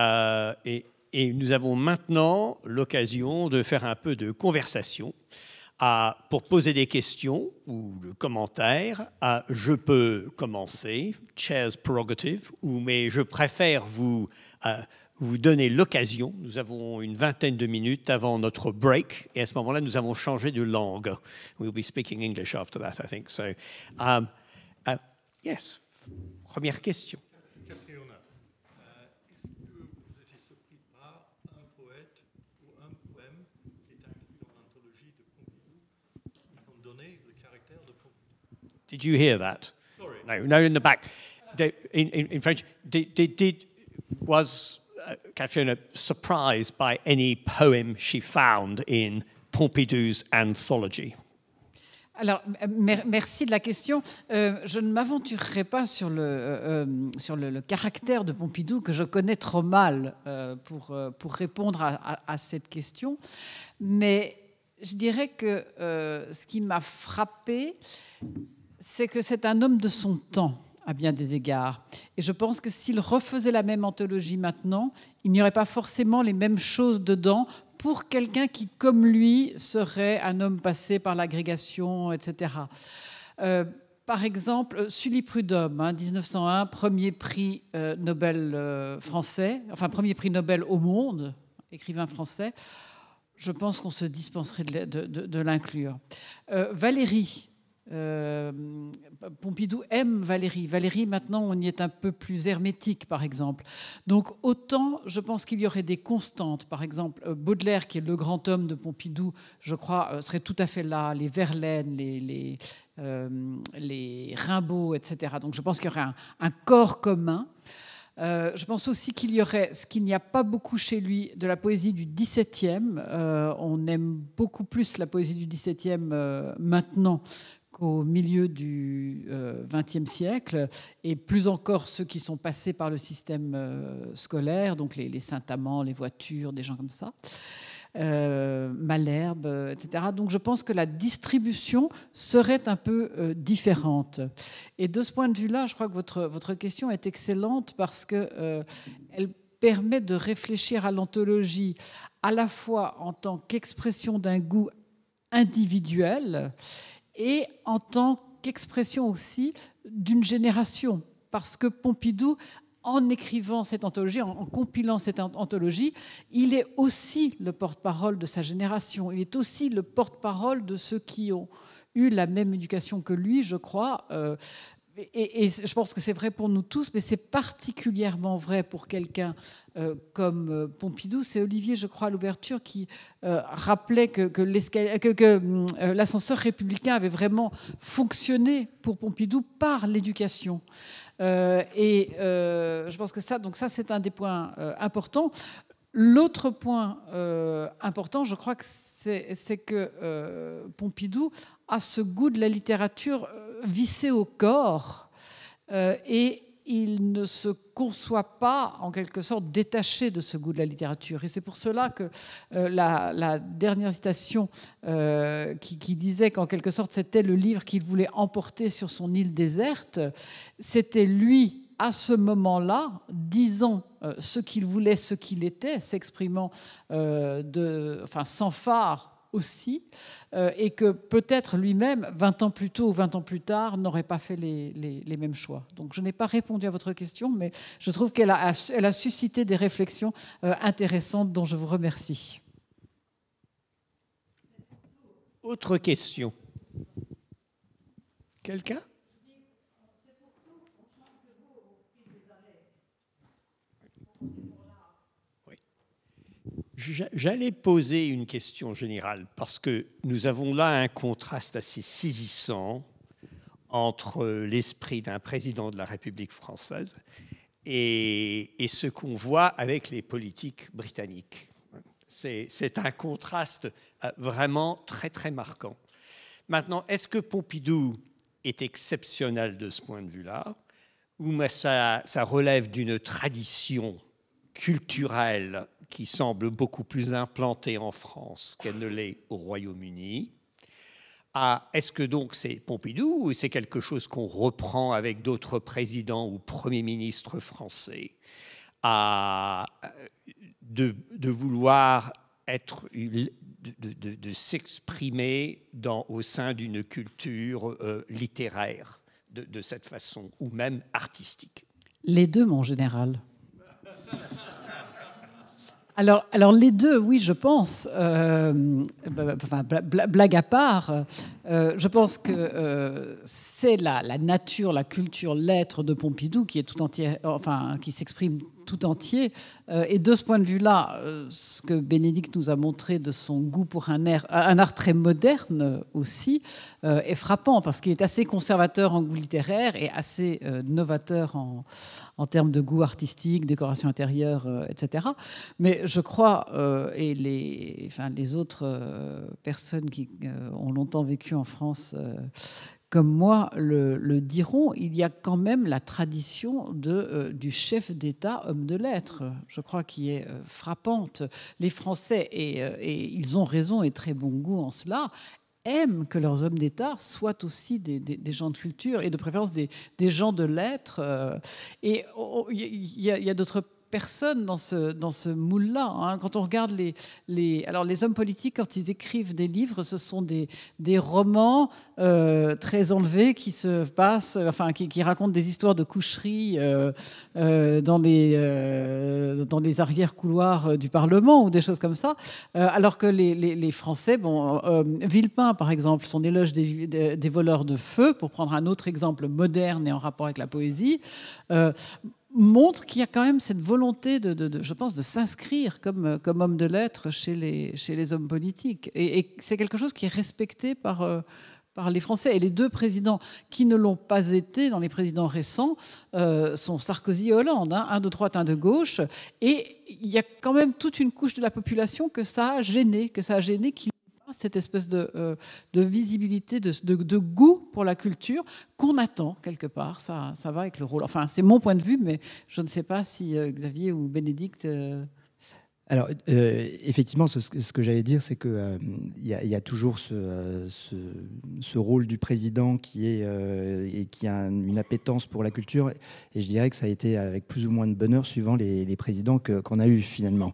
nous avons maintenant l'occasion de faire un peu de conversation. Pour poser des questions ou de commentaires, je peux commencer, chair's prerogative, mais je préfère vous donner l'occasion. Nous avons une vingtaine de minutes avant notre break, et à ce moment-là, nous avons changé de langue. We'll be speaking English after that, I think. So, yes, première question. Did you hear that? Sorry. No, in the back. In French, was Catriona surprised by any poem she found in Pompidou's anthology? Alors, merci de la question. Je ne m'aventurerai pas sur le caractère de Pompidou, que je connais trop mal pour répondre à cette question. Mais Je dirais que ce qui m'a frappé, c'est que c'est un homme de son temps, à bien des égards. Et je pense que s'il refaisait la même anthologie maintenant, il n'y aurait pas forcément les mêmes choses dedans pour quelqu'un qui, comme lui, serait un homme passé par l'agrégation, etc. Par exemple, Sully Prudhomme, 1901, premier prix Nobel français, enfin premier prix Nobel au monde, écrivain français. Je pense qu'on se dispenserait de l'inclure. Valéry. Pompidou aime Valéry. Valéry, maintenant, on y est un peu plus hermétique, par exemple. Donc, autant, je pense qu'il y aurait des constantes. Par exemple, Baudelaire, qui est le grand homme de Pompidou, je crois, serait tout à fait là. Les Verlaine, les Rimbaud, etc. Donc, je pense qu'il y aurait un corps commun. Je pense aussi qu'il y aurait, ce qu'il n'y a pas beaucoup chez lui, de la poésie du XVIIe. On aime beaucoup plus la poésie du XVIIe maintenant qu'au milieu du XXe siècle, et plus encore ceux qui sont passés par le système scolaire, donc les Saint-Amand, les voitures, des gens comme ça. Malherbe, etc. Donc je pense que la distribution serait un peu différente. Et de ce point de vue-là, je crois que votre question est excellente parce qu'elle permet de réfléchir à l'anthologie à la fois en tant qu'expression d'un goût individuel et en tant qu'expression aussi d'une génération. Parce que Pompidou, en écrivant cette anthologie, en compilant cette anthologie, il est aussi le porte-parole de sa génération. Il est aussi le porte-parole de ceux qui ont eu la même éducation que lui, je crois. Et je pense que c'est vrai pour nous tous, mais c'est particulièrement vrai pour quelqu'un comme Pompidou. C'est Olivier, je crois, à l'ouverture, qui rappelait que l'ascenseur républicain avait vraiment fonctionné pour Pompidou par l'éducation. Je pense que ça c'est un des points importants. L'autre point important, je crois que c'est que Pompidou a ce goût de la littérature vissé au corps et il ne se conçoit pas, en quelque sorte, détaché de ce goût de la littérature. Et c'est pour cela que la dernière citation qui disait qu'en quelque sorte, c'était le livre qu'il voulait emporter sur son île déserte, c'était lui, à ce moment-là, disant ce qu'il voulait, ce qu'il était, s'exprimant sans phare aussi, et que peut-être lui-même, 20 ans plus tôt ou 20 ans plus tard, n'aurait pas fait les mêmes choix. Donc je n'ai pas répondu à votre question, mais je trouve qu'elle a suscité des réflexions intéressantes dont je vous remercie. Autre question. Quelqu'un ? J'allais poser une question générale parce que nous avons là un contraste assez saisissant entre l'esprit d'un président de la République française et ce qu'on voit avec les politiques britanniques. C'est un contraste vraiment très, très marquant. Maintenant, est-ce que Pompidou est exceptionnel de ce point de vue-là, ou ça relève d'une tradition culturelle qui semble beaucoup plus implantée en France qu'elle ne l'est au Royaume-Uni? Est-ce que donc c'est Pompidou ou c'est quelque chose qu'on reprend avec d'autres présidents ou premiers ministres français de vouloir être, de s'exprimer au sein d'une culture littéraire de cette façon, ou même artistique? Les deux, mon général. Alors les deux, oui, je pense. Blague à part, je pense que c'est la nature, la culture, l'être de Pompidou qui est tout entier, qui s'exprime tout entier. Et de ce point de vue-là, ce que Bénédicte nous a montré de son goût pour un art très moderne aussi est frappant parce qu'il est assez conservateur en goût littéraire et assez novateur en termes de goût artistique, décoration intérieure, etc. Mais je crois, et les autres personnes qui ont longtemps vécu en France comme moi le diront, il y a quand même la tradition du chef d'État homme de lettres, je crois, qui est frappante. Les Français, et ils ont raison et très bon goût en cela, aiment que leurs hommes d'État soient aussi des gens de culture et de préférence des gens de lettres. Et il y a d'autres personne dans ce moule-là. Hein. Quand on regarde alors les hommes politiques, quand ils écrivent des livres, ce sont des romans très enlevés qui se passent, enfin qui racontent des histoires de coucherie dans les arrière-couloirs du Parlement ou des choses comme ça. Alors que les Français, Villepin par exemple, son éloge des voleurs de feu, pour prendre un autre exemple moderne et en rapport avec la poésie, montre qu'il y a quand même cette volonté je pense, de s'inscrire comme homme de lettres chez les hommes politiques. Et c'est quelque chose qui est respecté par les Français. Et les deux présidents qui ne l'ont pas été dans les présidents récents sont Sarkozy et Hollande, hein, un de droite, un de gauche. Et il y a quand même toute une couche de la population que ça a gêné, qui cette espèce de visibilité, de goût pour la culture qu'on attend quelque part. Ça va avec le rôle. Enfin, c'est mon point de vue, mais je ne sais pas si Xavier ou Bénédicte... Alors, effectivement, ce que j'allais dire, c'est qu'il y a toujours ce rôle du président qui a une appétence pour la culture. Et je dirais que ça a été avec plus ou moins de bonheur suivant les présidents qu'on a eus finalement.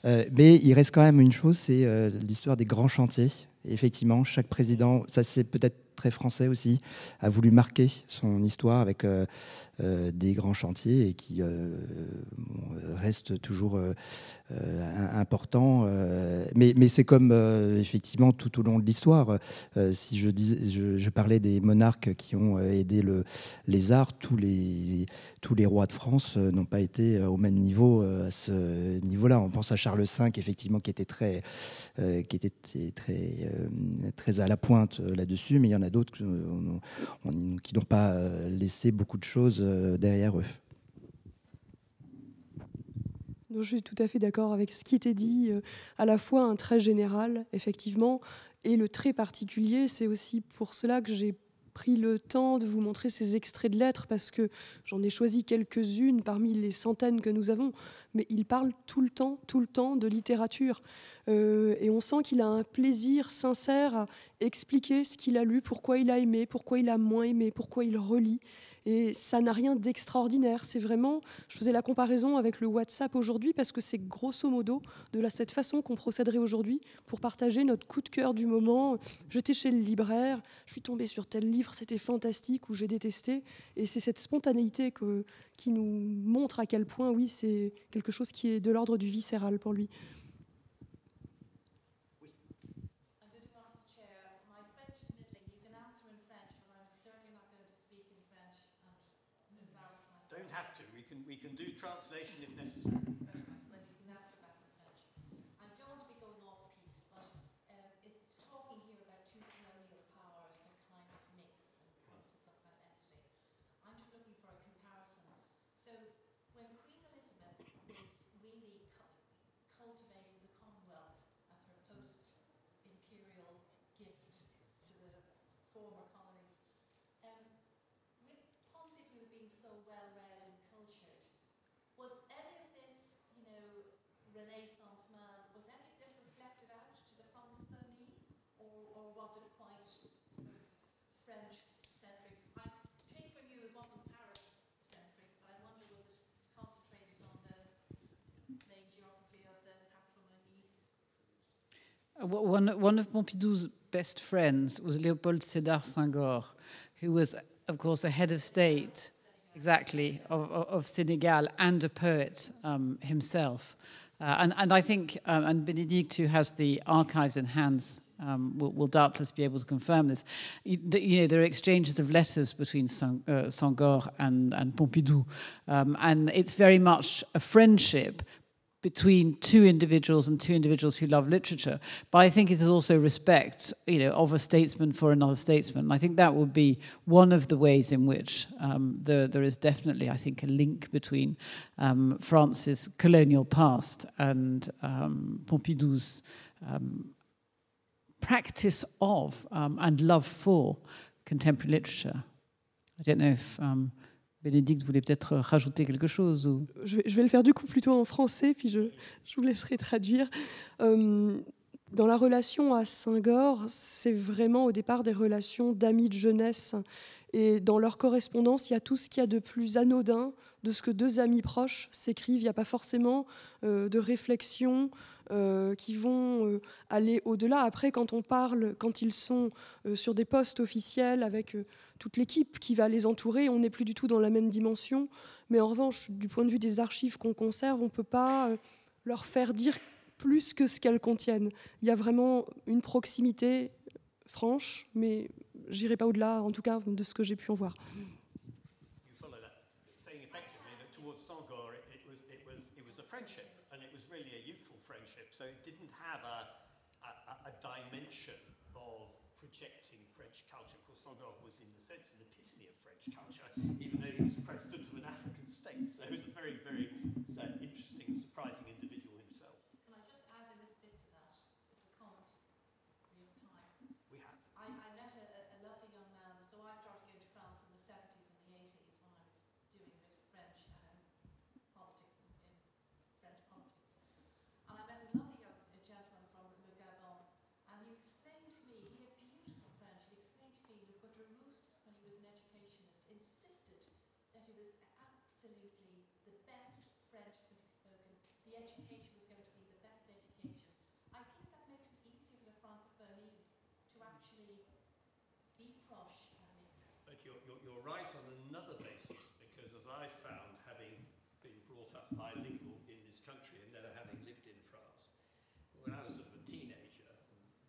Mais il reste quand même une chose, c'est l'histoire des grands chantiers. Et effectivement, chaque président, ça c'est peut-être très français aussi, a voulu marquer son histoire avec des grands chantiers et qui restent toujours importants. Mais c'est comme effectivement tout au long de l'histoire. Si je parlais des monarques qui ont aidé les arts, tous les rois de France n'ont pas été au même niveau à ce niveau-là. On pense à Charles V, effectivement, qui était très à la pointe là-dessus, mais il y en a d'autres qui n'ont pas laissé beaucoup de choses derrière eux. Donc, je suis tout à fait d'accord avec ce qui était dit, à la fois un trait général, effectivement, et le trait particulier. C'est aussi pour cela que j'ai pris le temps de vous montrer ces extraits de lettres, parce que j'en ai choisi quelques-unes parmi les centaines que nous avons, mais il parle tout le temps de littérature. Et on sent qu'il a un plaisir sincère à expliquer ce qu'il a lu, pourquoi il a aimé, pourquoi il a moins aimé, pourquoi il relit. Et ça n'a rien d'extraordinaire. C'est vraiment, je faisais la comparaison avec le WhatsApp aujourd'hui, parce que c'est grosso modo de cette façon qu'on procéderait aujourd'hui pour partager notre coup de cœur du moment. J'étais chez le libraire, je suis tombée sur tel livre, c'était fantastique, ou j'ai détesté. Et c'est cette spontanéité qui nous montre à quel point, oui, c'est quelque chose qui est de l'ordre du viscéral pour lui. We can do translation if necessary. I don't want to be going off piece, but it's talking here about two colonial powers that kind of mix and come to some kind of entity. I'm just looking for a comparison. So when Queen Elizabeth was really cultivating the Commonwealth as her post-imperial gift to the former colonies, with Pompidou being so well-read and cultured, was any of this, Renaissance man, was any of this reflected out to the francophone, or was it quite French-centric? I take from you it wasn't Paris-centric, but I wonder was it concentrated on the main geography of the patrimony? One of Pompidou's best friends was Léopold Sédar Senghor, who was, of course, a head of state, exactly, of Senegal, and a poet himself. And I think, and Bénédicte, who has the archives in hands, will doubtless be able to confirm this. There are exchanges of letters between Senghor and Pompidou, and it's very much a friendship between two individuals and two individuals who love literature. But I think it is also respect, of a statesman for another statesman. And I think that would be one of the ways in which there is definitely, I think, a link between France's colonial past and Pompidou's practice of and love for contemporary literature. I don't know if Bénédicte voulait peut-être rajouter quelque chose. Ou... Je vais le faire du coup plutôt en français, puis je vous laisserai traduire. Dans la relation à Senghor, c'est vraiment au départ des relations d'amis de jeunesse. Et dans leur correspondance, il y a tout ce qu'il y a de plus anodin de ce que deux amis proches s'écrivent. Il n'y a pas forcément de réflexion qui vont aller au-delà. Après, quand on parle, quand ils sont sur des postes officiels avec toute l'équipe qui va les entourer, on n'est plus du tout dans la même dimension. Mais en revanche, du point de vue des archives qu'on conserve, on ne peut pas leur faire dire plus que ce qu'elles contiennent. Il y a vraiment une proximité franche, mais j'irai pas au-delà, en tout cas, de ce que j'ai pu en voir. You follow that, saying effectively that towards Senghor it was a friendship, and it was really a youthful friendship. So it didn't have a dimension of projecting French culture. Of course, Senghor was in the sense of the epitome of French culture, even though he was president of an African state. So he was a very, very interesting and surprising individual himself. Can I just add a little bit to that? It's a comment. We have time. We have. I met a lovely young man. So I started going to France in the 70s and the 80s when I was doing a bit of French politics in French politics. And I met a lovely young gentleman from Le Gabon, and he explained to me, he had beautiful French, he explained to me that Rousse, when he was an educationist, insisted that it was absolutely the best French could be spoken. The education was going to be the best education. I think that makes it easier for the francophonie to actually be proche and mix. But you're right on another basis, because as I found, having been brought up bilingual in this country and never having lived in France, when I was sort of a teenager,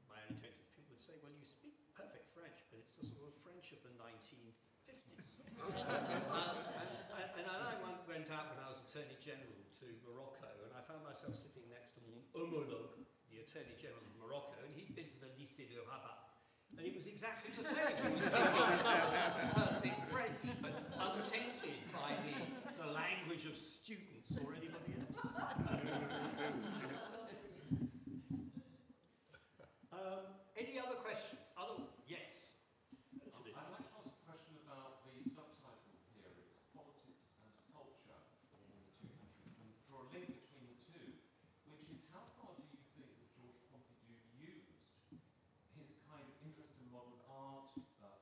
my early 20s, people would say, well, you speak perfect French, but it's the sort of French of the 1950s. And I went out when I was Attorney General to Morocco, and I found myself sitting next to mon homologue, the Attorney General of Morocco, and he'd been to the Lycée de Rabat. And it was exactly the same. He was speaking perfect French, but untainted by the language of students or anybody else. Any other questions? Yes. I'd like to ask a question about the subtitle here. It's politics and culture in the two countries, and draw a link between the two, which is how far do you think that Georges Pompidou used his kind of interest in modern art,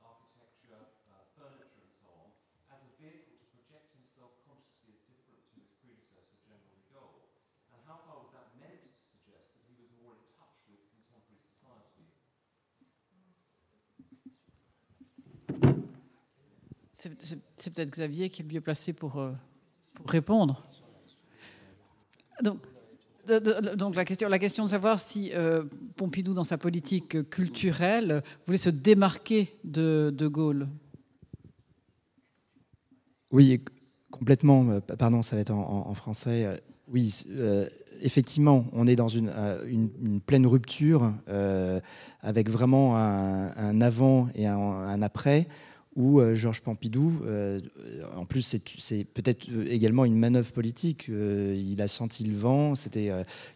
architecture, furniture and so on, as a vehicle to project himself consciously as different to his predecessor, General de Gaulle? And how far was that meant to suggest that he was more in touch with contemporary society? C'est peut-être Xavier qui est le mieux placé pour répondre. Donc la question de savoir si Pompidou, dans sa politique culturelle, voulait se démarquer de Gaulle. Oui, complètement. Pardon, ça va être en français. Oui, effectivement, on est dans une pleine rupture avec vraiment un avant et un après, où Georges Pompidou, en plus c'est peut-être également une manœuvre politique, il a senti le vent, c'était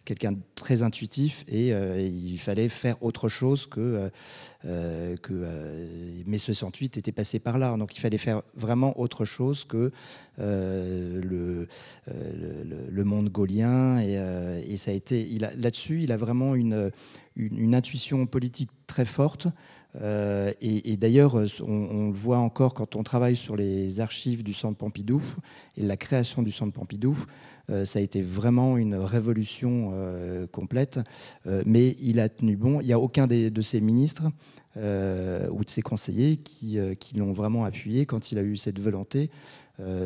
quelqu'un de très intuitif et il fallait faire autre chose que mai 68 était passé par là, donc il fallait faire vraiment autre chose que le monde gaulien et ça a été, là-dessus il a vraiment une intuition politique très forte. Et d'ailleurs, on le voit encore quand on travaille sur les archives du Centre Pompidou et la création du Centre Pompidou. Ça a été vraiment une révolution complète, mais il a tenu bon. Il n'y a aucun de ses ministres ou de ses conseillers qui l'ont vraiment appuyé quand il a eu cette volonté.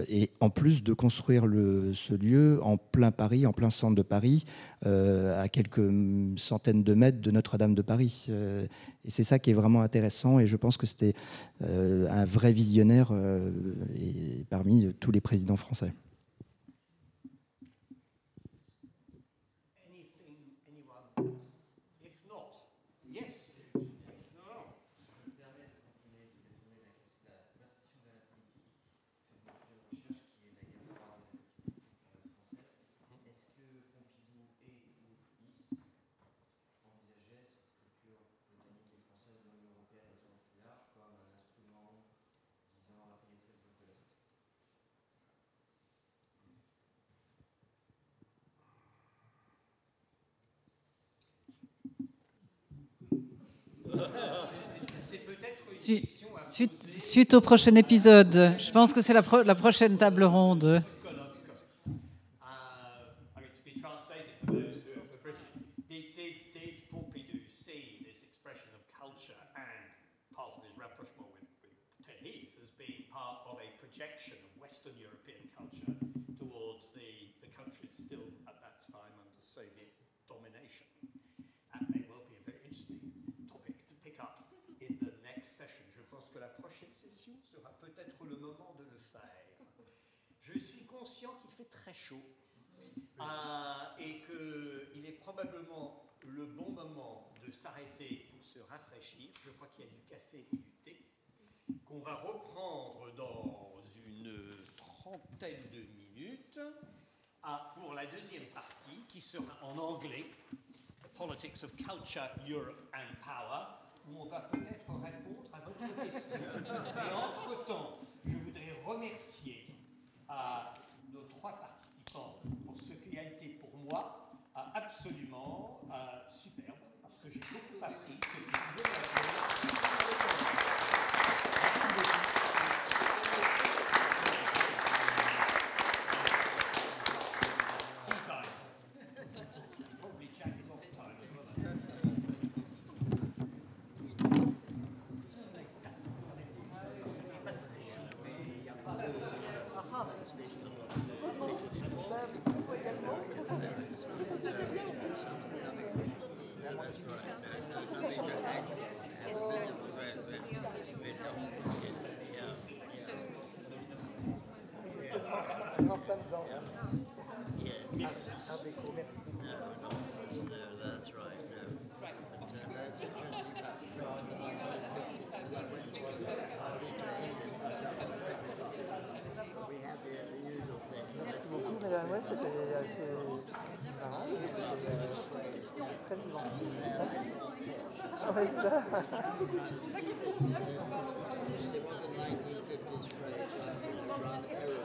Et en plus de construire ce lieu en plein Paris, en plein centre de Paris, à quelques centaines de mètres de Notre-Dame de Paris. Et c'est ça qui est vraiment intéressant. Et je pense que c'était un vrai visionnaire et parmi tous les présidents français. Suite au prochain épisode. Je pense que c'est la prochaine table ronde. Did Pompidou see this expression of culture and part of his rapprochement with Ted Heath as being part of a projection of Western European culture towards the countries still at that time under Soviet domination? That may well be a very interesting topic to pick up in the next session. Je pense que la prochaine session sera peut-être le moment de le faire. Je suis conscient qu'il fait très chaud. Et qu'il est probablement le bon moment de s'arrêter pour se rafraîchir. Je crois qu'il y a du café et du thé, qu'on va reprendre dans une trentaine de minutes pour la deuxième partie qui sera en anglais, Politics of Culture, Europe and Power, où on va peut-être répondre à votre question. Et entre-temps, je voudrais remercier nos trois participants pour ce qui a été pour moi absolument superbe, parce que j'ai beaucoup appris. Tea time. Probably Jack is off time as well. Merci beaucoup, madame. Ouais, c'était assez marrant. C'était très vivant. Ah ouais, c'est ça. It was a 1950s phrase, France is a grand terror.